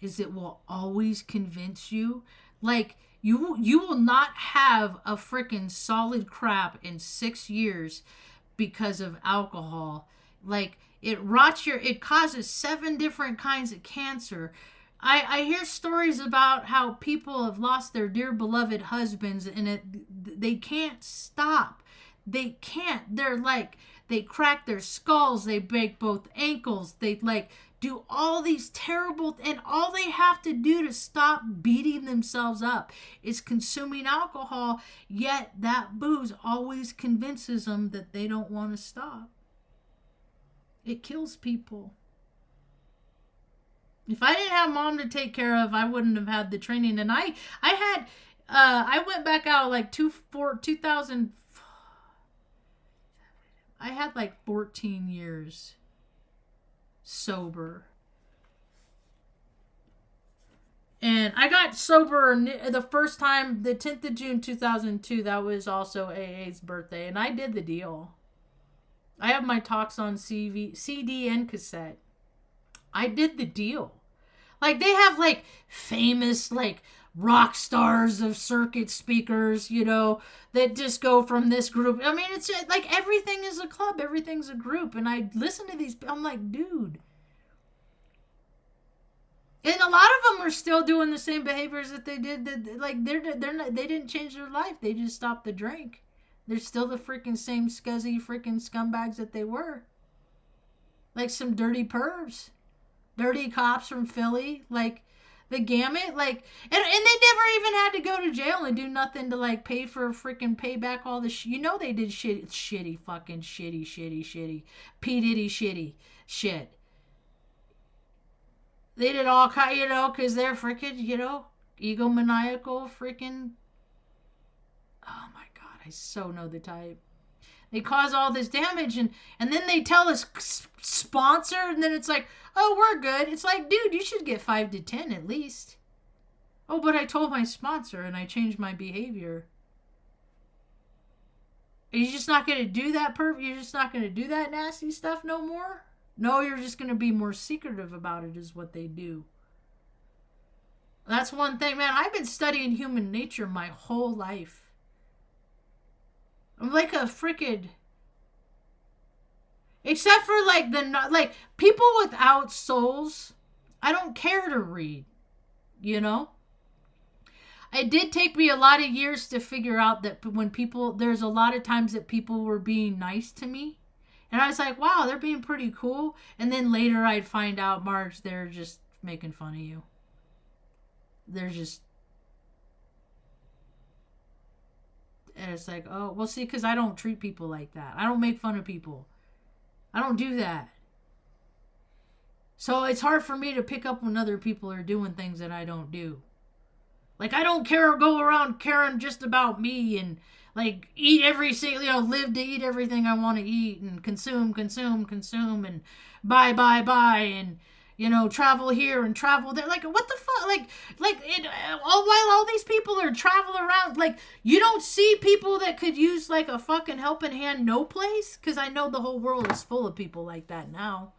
is it will always convince you. Like, you will not have a freaking solid crap in 6 years because of alcohol. Like, it causes 7 different kinds of cancer. I hear stories about how people have lost their dear beloved husbands, and they can't stop. They can't. They're like, they crack their skulls, they break both ankles, they like do all these terrible, and all they have to do to stop beating themselves up is consuming alcohol, yet that booze always convinces them that they don't want to stop. It kills people. If I didn't have mom to take care of, I wouldn't have had the training. And I went back out like 2000. I had like 14 years sober. And I got sober the first time, the 10th of June 2002. That was also AA's birthday. And I did the deal. I have my talks on CD and cassette. I did the deal. Like, they have like famous like rock stars of circuit speakers, you know, that just go from this group. I mean, it's like everything is a club, everything's a group. And I listen to these, I'm like, dude. And a lot of them are still doing the same behaviors that they did. Like, they're not, they didn't change their life. They just stopped the drink. They're still the freaking same scuzzy freaking scumbags that they were. Like some dirty pervs. Dirty cops from Philly. Like, the gamut. Like, and they never even had to go to jail and do nothing to, like, pay for freaking payback all the you know they did shitty fucking shitty P. Diddy shitty shit. They did all kind, you know, because they're freaking, you know, egomaniacal freaking. Oh my God, I so know the type. They cause all this damage, and then they tell us sponsor, and then it's like, oh, we're good. It's like, dude, you should get 5 to 10 at least. Oh, but I told my sponsor and I changed my behavior. Are you just not going to do that You're just not going to do that nasty stuff no more? No, you're just going to be more secretive about it is what they do. That's one thing, man. I've been studying human nature my whole life. I'm like a freaking... Except for like people without souls, I don't care to read, you know? It did take me a lot of years to figure out that when there's a lot of times that people were being nice to me. And I was like, wow, they're being pretty cool. And then later I'd find out, Marge, they're just making fun of you. They're just... And it's like, oh, well, see, because I don't treat people like that. I don't make fun of people. I don't do that. So it's hard for me to pick up when other people are doing things that I don't do. Like, I don't go around caring just about me and, like, eat every single, you know, live to eat everything I want to eat and consume and buy and, you know, travel here and travel there. Like, what the fuck? While all these people are traveling around, like, you don't see people that could use, like, a fucking helping hand no place? Because I know the whole world is full of people like that now.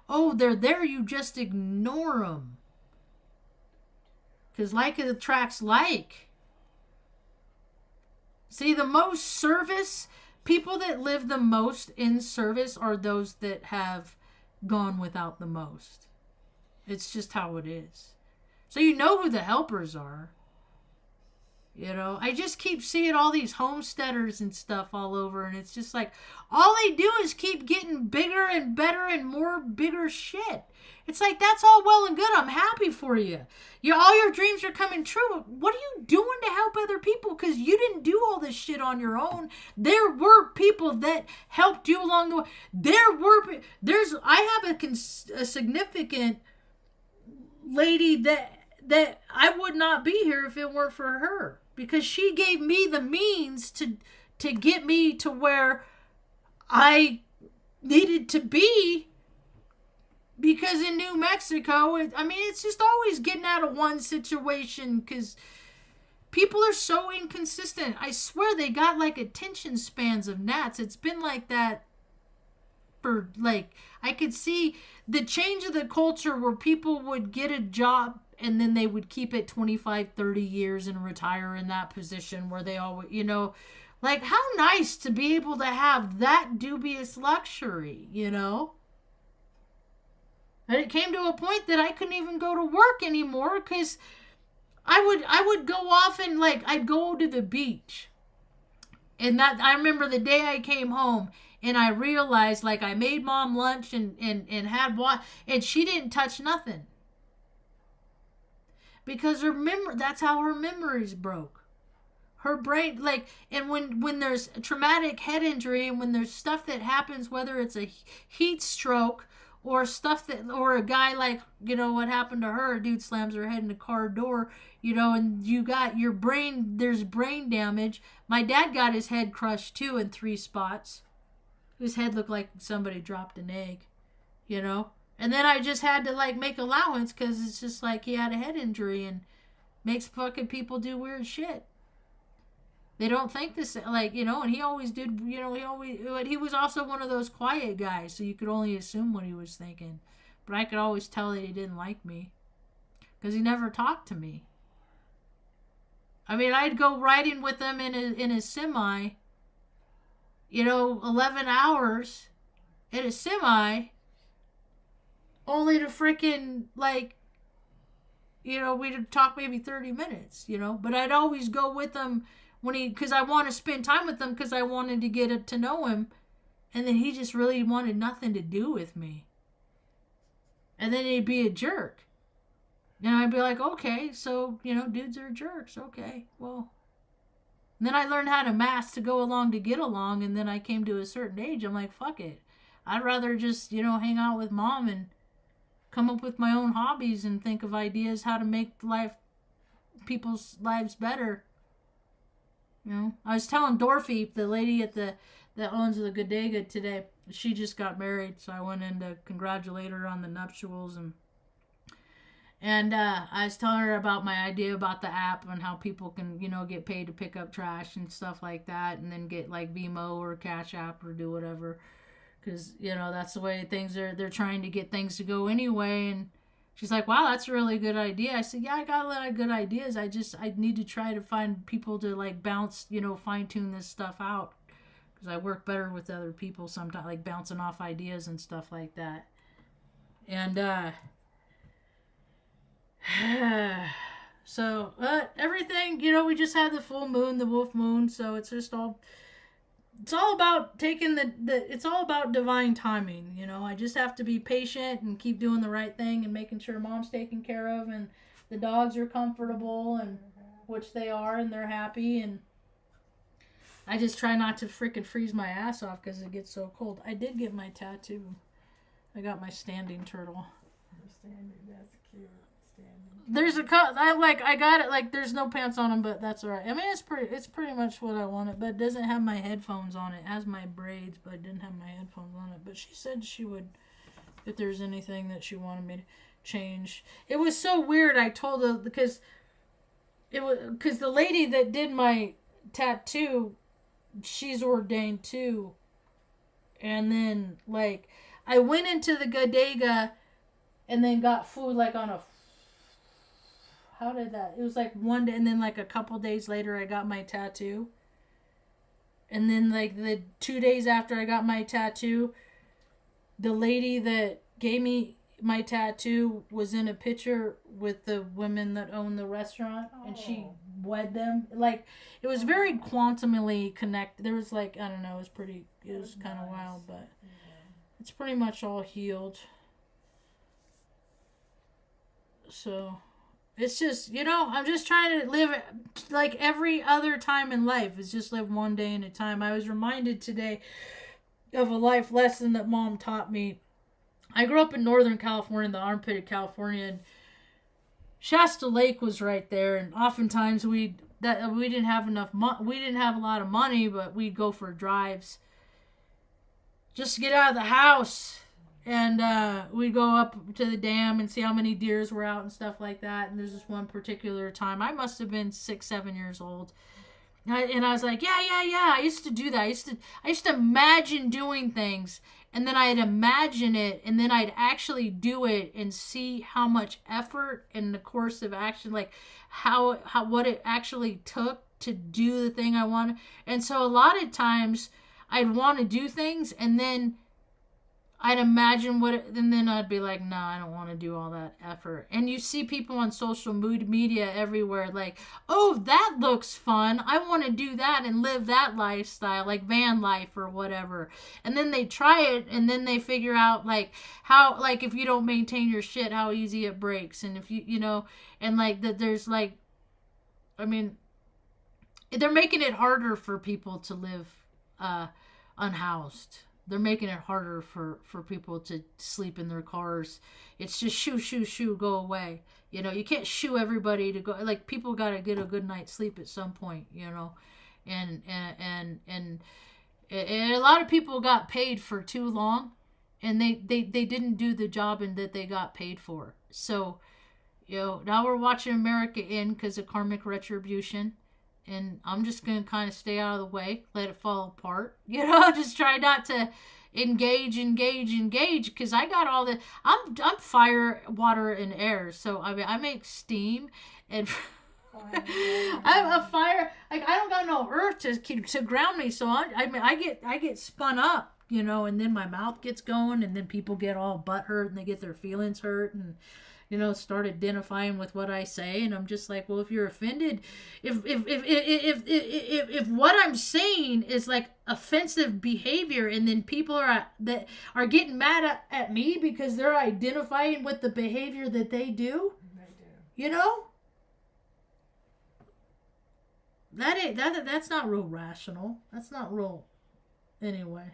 Oh, they're there, you just ignore them. Because like attracts like. See, the most service, people that live the most in service are those that have gone without the most. It's just how it is. So you know who the helpers are. You know, I just keep seeing all these homesteaders and stuff all over, and it's just like, all they do is keep getting bigger and better and more bigger shit. It's like, that's all well and good. I'm happy for you. All your dreams are coming true. What are you doing to help other people? Because you didn't do all this shit on your own. There were people that helped you along the way. I have a significant lady that I would not be here if it weren't for her. Because she gave me the means to get me to where I needed to be, because in New Mexico, it's just always getting out of one situation because people are so inconsistent. I swear they got like attention spans of gnats. It's been like that for like, I could see the change of the culture where people would get a job and then they would keep it 25, 30 years and retire in that position where they always, like, how nice to be able to have that dubious luxury, And it came to a point that I couldn't even go to work anymore because I would go off and, like, I'd go to the beach. And that, I remember the day I came home and I realized, like, I made Mom lunch and had what, and she didn't touch nothing. Because that's how her memories broke. Her brain, like, and when there's traumatic head injury and when there's stuff that happens, whether it's a heat stroke or stuff or a guy like, what happened to her, a dude slams her head in the car door, and you got your brain, there's brain damage. My dad got his head crushed too in 3 spots. His head looked like somebody dropped an egg, And then I just had to, like, make allowance because it's just like he had a head injury and makes fucking people do weird shit. They don't think this, like, and he always did, he was also one of those quiet guys, so you could only assume what he was thinking. But I could always tell that he didn't like me because he never talked to me. I'd go riding with him in his semi, 11 hours in a semi, only to freaking, like, we'd talk maybe 30 minutes, But I'd always go with him because I want to spend time with him because I wanted to get to know him. And then he just really wanted nothing to do with me. And then he'd be a jerk. And I'd be like, okay, so, dudes are jerks. Okay, well. And then I learned how to mask to go along to get along. And then I came to a certain age. I'm like, fuck it. I'd rather just, hang out with Mom and come up with my own hobbies and think of ideas how to make people's lives better. I was telling Dorothy, the lady that owns the Bodega today, she just got married, so I went in to congratulate her on the nuptials, and I was telling her about my idea about the app and how people can, get paid to pick up trash and stuff like that, and then get like Vimo or Cash App or do whatever, because that's the way things are. They're trying to get things to go anyway, and she's like, wow, that's a really good idea. I said, yeah, I got a lot of good ideas. I need to try to find people to, like, bounce, fine tune this stuff out. Because I work better with other people sometimes, like bouncing off ideas and stuff like that. And, so, everything, we just had the full moon, the wolf moon. So it's just it's all about taking it's all about divine timing, I just have to be patient and keep doing the right thing and making sure Mom's taken care of and the dogs are comfortable, and which they are, and they're happy, and I just try not to freaking freeze my ass off because it gets so cold. I did get my tattoo. I got my standing turtle.
That's cute.
There's a cut. I got it. Like, there's no pants on them, but that's alright. It's pretty much what I wanted, but it doesn't have my headphones on it. It has my braids, but it didn't have my headphones on it. But she said she would, if there's anything that she wanted me to change. It was so weird. I told her because the lady that did my tattoo, she's ordained too, and then, like, I went into the bodega and then got food, like, on a. How did that? It was like one day, and then like a couple days later, I got my tattoo. And then, like, the 2 days after I got my tattoo, the lady that gave me my tattoo was in a picture with the women that own the restaurant, and she wed them. Like, it was very quantumly connected. There was, like, I don't know, it was kind of wild, but it's pretty much all healed. So. It's just, I'm just trying to live like every other time in life. Is just live one day at a time. I was reminded today of a life lesson that Mom taught me. I grew up in Northern California, the armpit of California, and Shasta Lake was right there. And oftentimes we didn't have enough we didn't have a lot of money, but we'd go for drives. just to get out of the house. And we'd go up to the dam and see how many deers were out and stuff like that. And there's this one particular time, I must have been 6, 7 years old. And I was like, yeah. I used to do that. I used to imagine doing things, and then I'd imagine it, and then I'd actually do it and see how much effort in the course of action, like how what it actually took to do the thing I wanted. And so a lot of times I'd want to do things, and then I'd imagine and then I'd be like, no, I don't want to do all that effort. And you see people on social media everywhere like, oh, that looks fun. I want to do that and live that lifestyle, like van life or whatever. And then they try it, and then they figure out like how, like if you don't maintain your shit, how easy it breaks. And if you know, and like that there's like, I mean, they're making it harder for people to live unhoused. They're making it harder for people to sleep in their cars. It's just shoo, go away. You know, you can't shoo everybody to go. Like, people got to get a good night's sleep at some point, you know. And a lot of people got paid for too long, and they didn't do the job and that they got paid for. So, you know, now we're watching America end because of karmic retribution. And I'm just going to kind of stay out of the way, let it fall apart. You know, just try not to engage, because I got all the, I'm fire, water, and air. So, I mean, I make steam, and I'm a fire, like, I don't got no earth to ground me. So, I get spun up, you know, and then my mouth gets going, and then people get all butthurt, and they get their feelings hurt, and you know, start identifying with what I say. And I'm just like, well, if you're offended, if what I'm saying is like offensive behavior, and then people that are getting mad at me because they're identifying with the behavior that they do, you know, that's not real rational. That's not real anyway.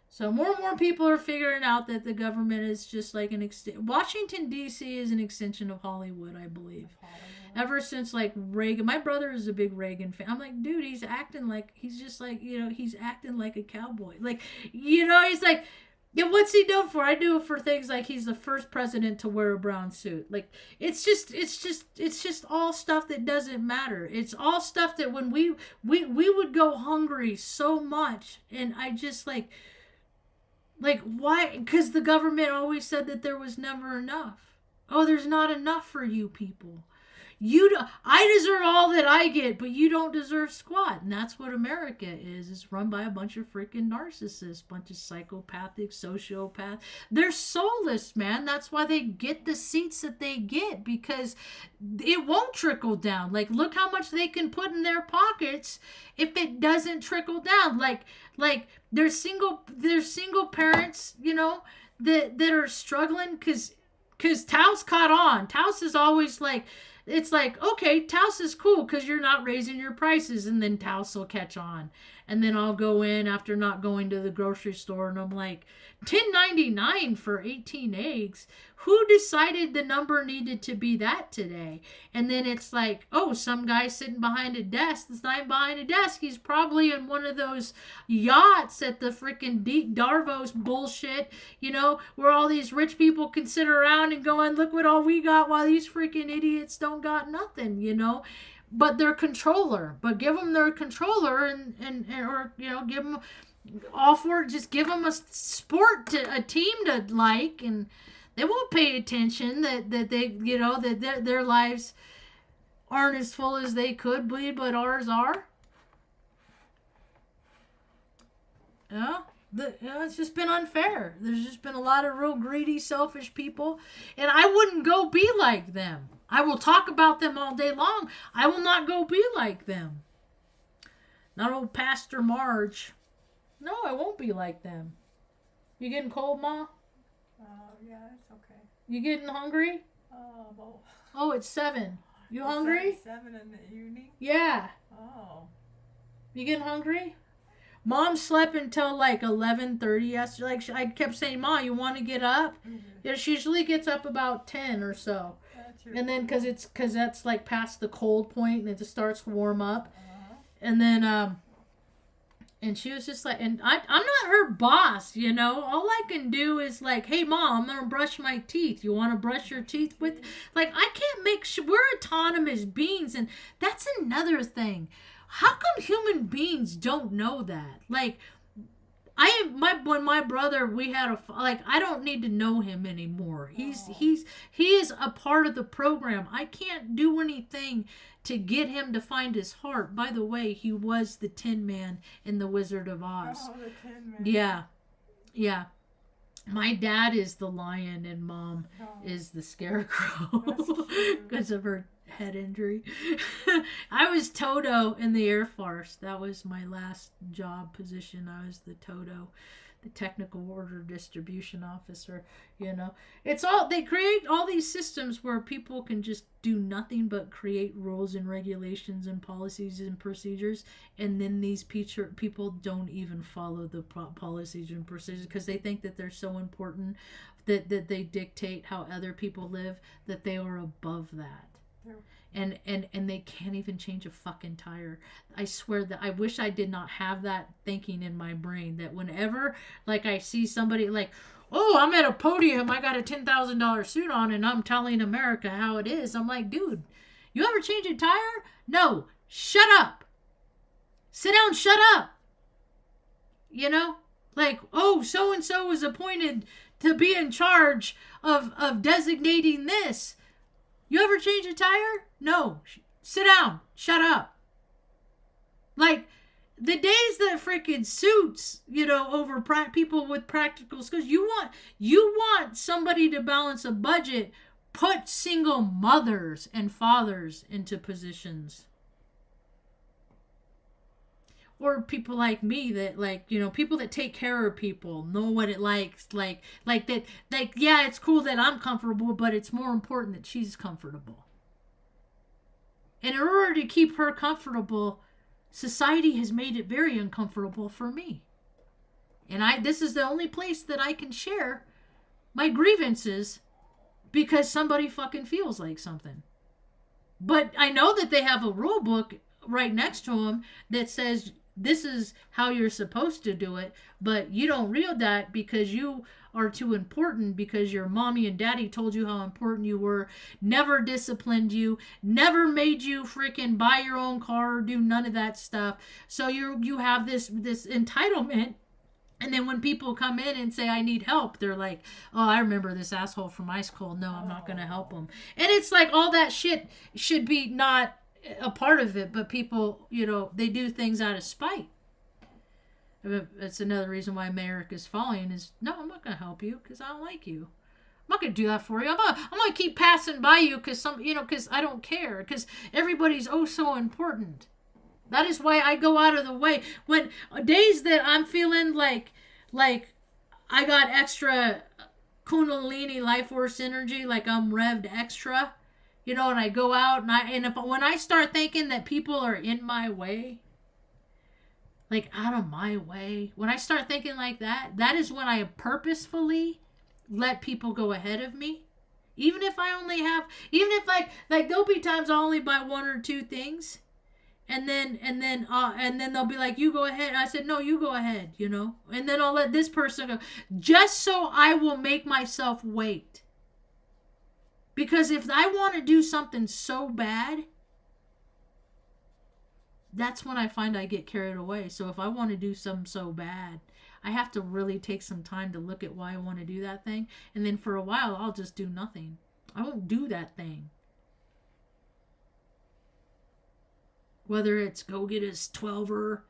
So more and more people are figuring out that the government is just like Washington, D.C. is an extension of Hollywood, I believe. Ever since like Reagan. My brother is a big Reagan fan. I'm like, dude, he's acting like, he's just like, you know, he's acting like a cowboy. Like, you know, he's like, yeah, what's he doing for? I do it for things like he's the first president to wear a brown suit. Like, it's just all stuff that doesn't matter. It's all stuff that when we would go hungry so much, and I just like, why? Because the government always said that there was never enough. Oh, there's not enough for you people. I deserve all that I get, but you don't deserve squat. And that's what America is. It's run by a bunch of freaking narcissists, bunch of psychopathic, sociopaths. They're soulless, man. That's why they get the seats that they get, because it won't trickle down. Like, look how much they can put in their pockets if it doesn't trickle down. Like there's single parents, you know, that are struggling because Taos caught on. Taos is always like, it's like, okay, Taos is cool because you're not raising your prices, and then Taos will catch on. And then I'll go in after not going to the grocery store, and I'm like, $10.99 for 18 eggs. Who decided the number needed to be that today? And then it's like, oh, some guy sitting behind a desk. That's not behind a desk. He's probably in one of those yachts at the freaking Davos bullshit, you know, where all these rich people can sit around and going, look what all we got, while these freaking idiots don't got nothing, you know. But their controller, but give them their controller and or, you know, give them all for, just give them a sport, a team to like, and they won't pay attention that they, you know, that their lives aren't as full as they could be, but ours are. Yeah. It's just been unfair. There's just been a lot of real greedy, selfish people, and I wouldn't go be like them. I will talk about them all day long. I will not go be like them. Not old Pastor Marge. No, I won't be like them. You getting cold, Ma?
Yeah, it's okay.
You getting hungry?
Well,
oh, it's 7. You hungry?
7 in the evening?
Yeah.
Oh.
You getting hungry? Mom slept until like 11:30 yesterday. Like, I kept saying, Ma, you want to get up? Mm-hmm. Yeah, she usually gets up about 10 or so. And then because that's like past the cold point, and it just starts to warm up. Uh-huh. And then And she was just like, and I'm not her boss, you know. All I can do is like, hey, mom, I'm gonna brush my teeth. You want to brush your teeth with? Like, I can't make sure. We're autonomous beings, and that's another thing. How come human beings don't know that? Like, when my brother, we had I don't need to know him anymore. He is a part of the program. I can't do anything to get him to find his heart. By the way, he was the Tin Man in the Wizard of Oz.
Oh, the Tin Man.
Yeah. My dad is the lion and mom is the scarecrow because of her head injury. I was Toto in the Air Force. That was my last job position. I was the Toto, the technical order distribution officer. You know, it's all, they create all these systems where people can just do nothing but create rules and regulations and policies and procedures, and then these people don't even follow the policies and procedures because they think that they're so important that they dictate how other people live, that they are above that. And they can't even change a fucking tire. I swear that I wish I did not have that thinking in my brain, that whenever like I see somebody like, oh, I'm at a podium, I got a $10,000 suit on and I'm telling America how it is. I'm like, dude, you ever change a tire? No. Shut up. Sit down, shut up. You know? Like, oh, so-and-so was appointed to be in charge of designating this. You ever change a tire? No. Sit down. Shut up. Like, the days that freaking suits, you know, over people with practical skills. You want somebody to balance a budget. Put single mothers and fathers into positions. Or people like me that, like, you know, people that take care of people, know what it likes, like that, like, yeah, it's cool that I'm comfortable, but it's more important that she's comfortable. And in order to keep her comfortable, society has made it very uncomfortable for me. And this is the only place that I can share my grievances because somebody fucking feels like something. But I know that they have a rule book right next to them that says this is how you're supposed to do it, but you don't read that because you are too important, because your mommy and daddy told you how important you were, never disciplined you, never made you freaking buy your own car or do none of that stuff. So you have this entitlement. And then when people come in and say, I need help, they're like, oh, I remember this asshole from high school. No, I'm not going to help him. And it's like all that shit should be not a part of it, but people, you know, they do things out of spite. That's another reason why America's falling is, no, I'm not going to help you because I don't like you. I'm not going to do that for you. I'm going to keep passing by you because because I don't care, because everybody's oh so important. That is why I go out of the way. When days that I'm feeling like I got extra Kundalini life force energy, like I'm revved extra, you know, and I go out when I start thinking that people are in my way, like out of my way, when I start thinking like that, that is when I purposefully let people go ahead of me. Even if there'll be times I'll only buy one or two things. And then they'll be like, you go ahead. And I said, no, you go ahead, you know. And then I'll let this person go, just so I will make myself wait. Because if I want to do something so bad, that's when I find I get carried away. So if I want to do something so bad, I have to really take some time to look at why I want to do that thing. And then for a while, I'll just do nothing. I won't do that thing. Whether it's go get his 12er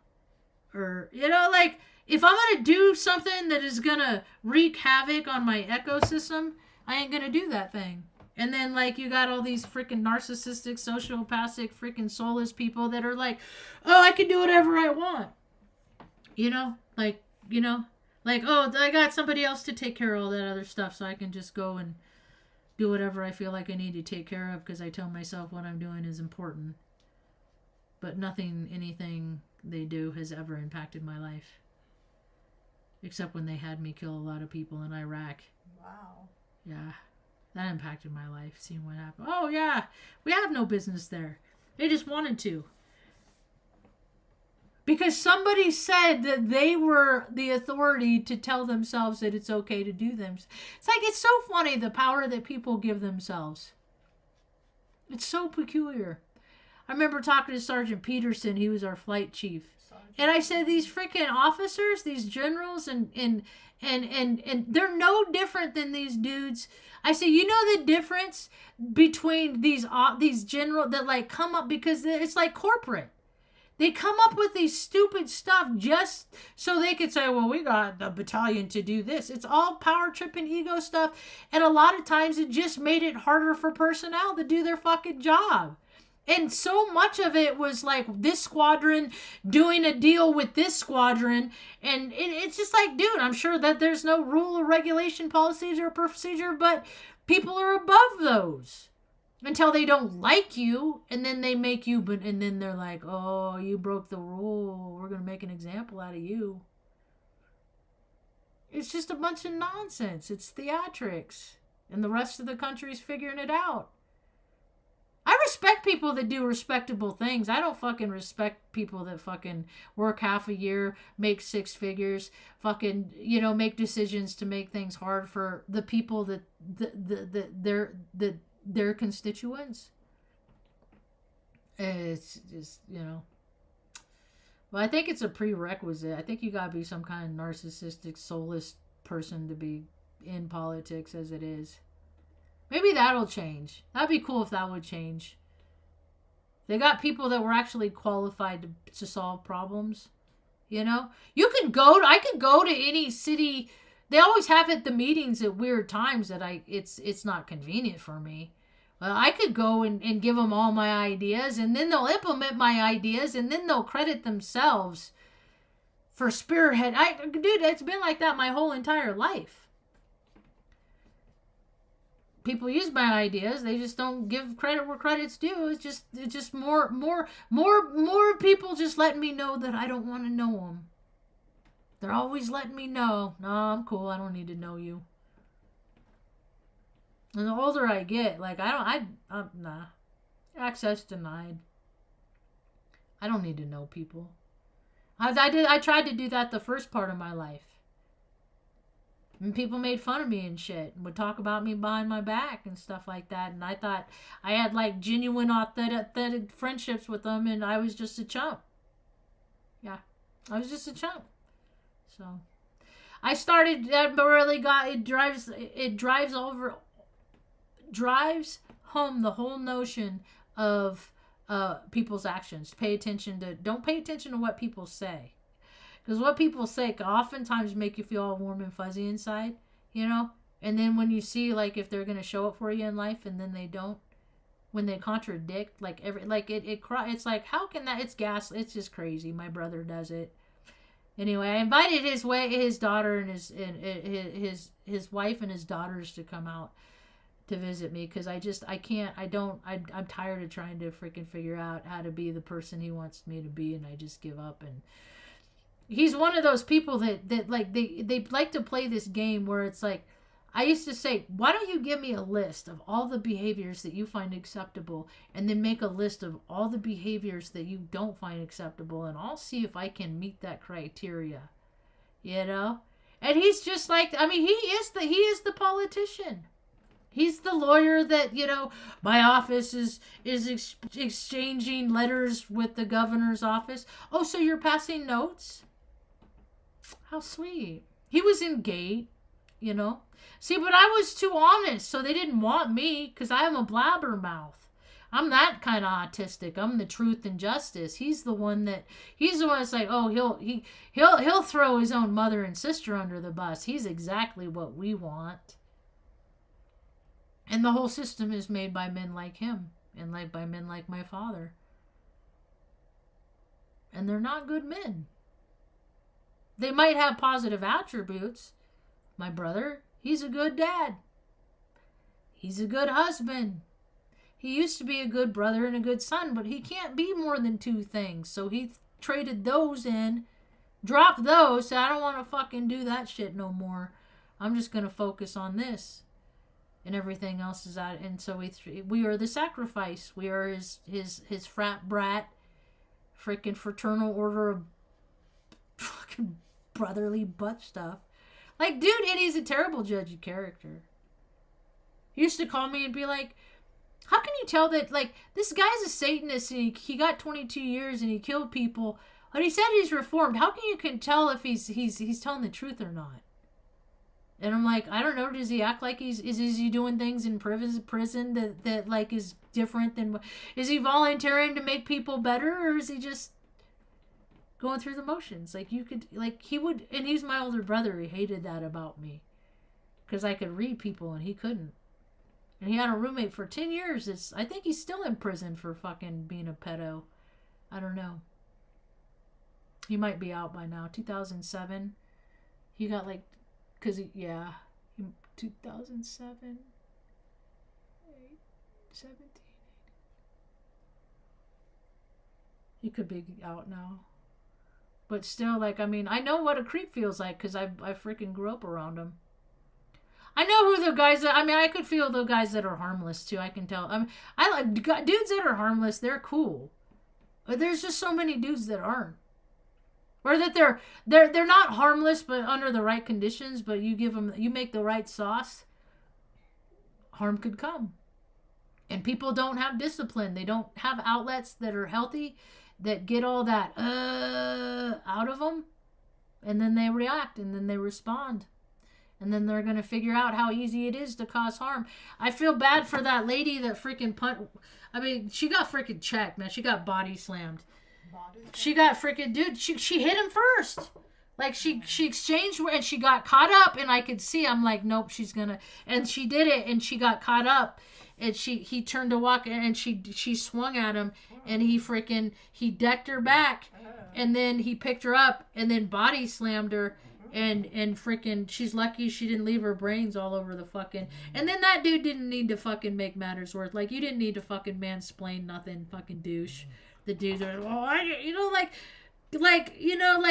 or, you know, like, if I'm going to do something that is going to wreak havoc on my ecosystem, I ain't going to do that thing. And then, like, you got all these freaking narcissistic, sociopathic, freaking soulless people that are like, oh, I can do whatever I want. You know? Like, oh, I got somebody else to take care of all that other stuff, so I can just go and do whatever I feel like I need to take care of because I tell myself what I'm doing is important. But anything they do has ever impacted my life. Except when they had me kill a lot of people in Iraq.
Wow.
Yeah. That impacted my life, seeing what happened. Oh, yeah. We have no business there. They just wanted to. because somebody said that they were the authority to tell themselves that it's okay to do them. It's like, it's so funny, the power that people give themselves. It's so peculiar. I remember talking to Sergeant Peterson. He was our flight chief. And I said, these freaking officers, these generals, and they're no different than these dudes. I say, you know the difference between these general that like come up, because it's like corporate. They come up with these stupid stuff just so they could say, well, we got the battalion to do this. It's all power trip and ego stuff. And a lot of times it just made it harder for personnel to do their fucking job. And so much of it was like this squadron doing a deal with this squadron. And it's just like, dude, I'm sure that there's no rule or regulation, policies or procedure, but people are above those until they don't like you. And then they make you, and then they're like, oh, you broke the rule. We're going to make an example out of you. It's just a bunch of nonsense. It's theatrics. And the rest of the country's figuring it out. I respect people that do respectable things. I don't fucking respect people that fucking work half a year, make six figures, fucking, make decisions to make things hard for the people that their constituents. It's just, Well, I think it's a prerequisite. I think you gotta be some kind of narcissistic, soulless person to be in politics as it is. Maybe that'll change. That'd be cool if that would change. They got people that were actually qualified to solve problems. I could go to any city. They always have at the meetings at weird times that it's not convenient for me. Well, I could go and give them all my ideas, and then they'll implement my ideas, and then they'll credit themselves for spearhead. Dude, it's been like that my whole entire life. People use my ideas. They just don't give credit where credit's due. It's just more people just letting me know that I don't want to know them. They're always letting me know, no, I'm cool. I don't need to know you. And the older I get, like, nah. Access denied. I don't need to know people. I tried to do that the first part of my life. And people made fun of me and shit, and would talk about me behind my back and stuff like that. And I thought I had like genuine, authentic friendships with them, and I was just a chump. Yeah, I was just a chump. So I started. That really got it. Drives home the whole notion of people's actions. Don't pay attention to what people say. Because what people say can oftentimes make you feel all warm and fuzzy inside, And then when you see, like, if they're going to show up for you in life and then they don't, when they contradict, it's like, how can that, it's gas, it's just crazy. My brother does it. Anyway, I invited his daughter and his wife and his daughters to come out to visit me, because I'm tired of trying to freaking figure out how to be the person he wants me to be, and I just give up. And he's one of those people that like they like to play this game where it's like, I used to say, why don't you give me a list of all the behaviors that you find acceptable, and then make a list of all the behaviors that you don't find acceptable, and I'll see if I can meet that criteria. And he's just like, he is the politician. He's the lawyer that, my office is exchanging letters with the governor's office. Oh, so you're passing notes? How sweet. He was in gate, See, but I was too honest, so they didn't want me, because I am a blabbermouth. I'm that kind of autistic. I'm the truth and justice. He's the one that's like, oh, he'll throw his own mother and sister under the bus. He's exactly what we want. And the whole system is made by men like him, and by men like my father. And they're not good men. They might have positive attributes. My brother, he's a good dad. He's a good husband. He used to be a good brother and a good son, but he can't be more than two things. So he traded those in, dropped those, said, I don't want to fucking do that shit no more. I'm just going to focus on this. And everything else is out. And so we are the sacrifice. We are his frat brat, freaking fraternal order of fucking brotherly butt stuff. Like, dude, and he's a terrible judge of character. He used to call me and be like, how can you tell that, like, this guy's a Satanist and he got 22 years and he killed people, but he said he's reformed. How can you tell if he's telling the truth or not? And I'm like, I don't know. Does he act like is he doing things in prison that like is different than, is he volunteering to make people better, or is he just going through the motions? Like, you could, like, he would, and he's my older brother. He hated that about me because I could read people and he couldn't. And he had a roommate for 10 years. I think he's still in prison for fucking being a pedo. I don't know. He might be out by now. 2007. He got like, 2007, 17. He could be out now. But still, like, I mean, I know what a creep feels like because I freaking grew up around him. I know who the guys that, I mean, I could feel the guys that are harmless too. I can tell. I like dudes that are harmless. They're cool. But there's just so many dudes that aren't. Or that they're not harmless, but under the right conditions. But you make the right sauce, harm could come. And people don't have discipline. They don't have outlets that are healthy, that get all that out of them, and then they react, and then they respond. And then they're going to figure out how easy it is to cause harm. I feel bad for that lady that freaking I mean, she got freaking checked, man. She got body slammed. She got freaking, dude, she hit him first. Like, she exchanged, and she got caught up, and I could see, I'm like, nope, she's going to, and she did it, and she got caught up, and he turned to walk, and she swung at him, and he decked her back, and then he picked her up, and then body slammed her. And freaking, she's lucky she didn't leave her brains all over the fucking. And then that dude didn't need to fucking make matters worse. Like, you didn't need to fucking mansplain nothing, fucking douche. The dudes are, like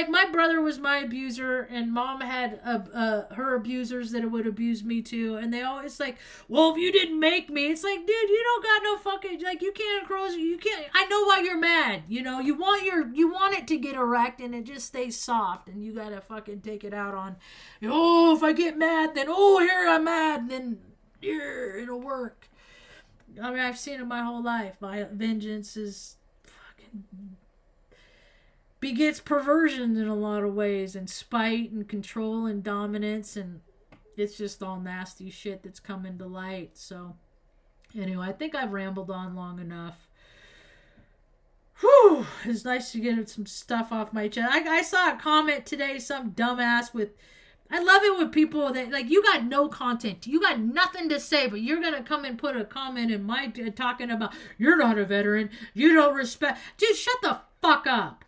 my brother was my abuser, and mom had her abusers that would abuse me too, and they always like, well, if you didn't make me, it's like, dude, you don't got no fucking, like, you can't cross, you can't, I know why you're mad, you know, you want it to get erect, and it just stays soft, and you gotta fucking take it out on, oh, if I get mad, then, oh, here I'm mad, then, here, it'll work. I mean, I've seen it my whole life. My vengeance is fucking begets perversion in a lot of ways, and spite and control and dominance, and it's just all nasty shit that's coming to light. So anyway, I think I've rambled on long enough. Whew, it's nice to get some stuff off my chest. I saw a comment today, some dumbass with, I love it when people that, like, you got no content, you got nothing to say, but you're gonna come and put a comment in my talking about, you're not a veteran, you don't respect, dude, shut the fuck up.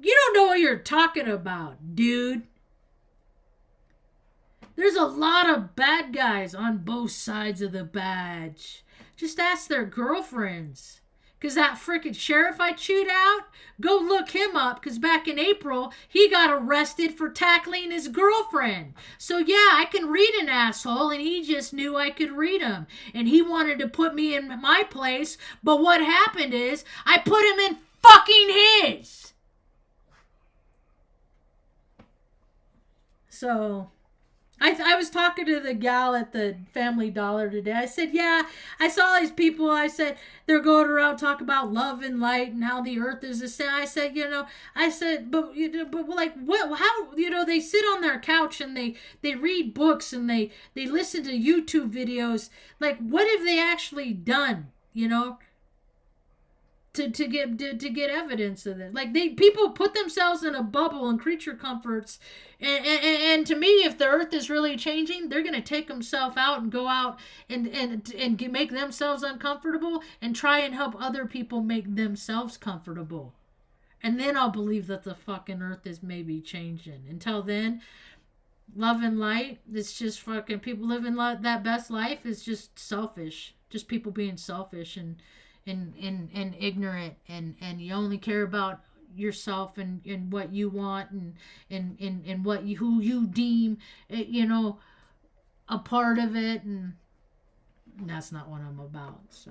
You don't know what you're talking about, dude. There's a lot of bad guys on both sides of the badge. Just ask their girlfriends. Because that freaking sheriff I chewed out, go look him up, because back in April, he got arrested for tackling his girlfriend. So yeah, I can read an asshole, and he just knew I could read him. And he wanted to put me in my place, but what happened is, I put him in fucking his. So, I was talking to the gal at the Family Dollar today. I said, yeah, I saw these people. I said, they're going around talking about love and light and how the earth is the same. I said, but like, what, how, they sit on their couch and they read books and they listen to YouTube videos. Like, what have they actually done, to get evidence of it? Like, people put themselves in a bubble and creature comforts, and to me, if the earth is really changing, they're gonna take themselves out and go out and make themselves uncomfortable and try and help other people make themselves comfortable, and then I'll believe that the fucking earth is maybe changing. Until then, love and light, it's just fucking people living that best life is just selfish, just people being selfish and ignorant, and you only care about yourself and what you want and what who you deem a part of it, and that's not what I'm about. So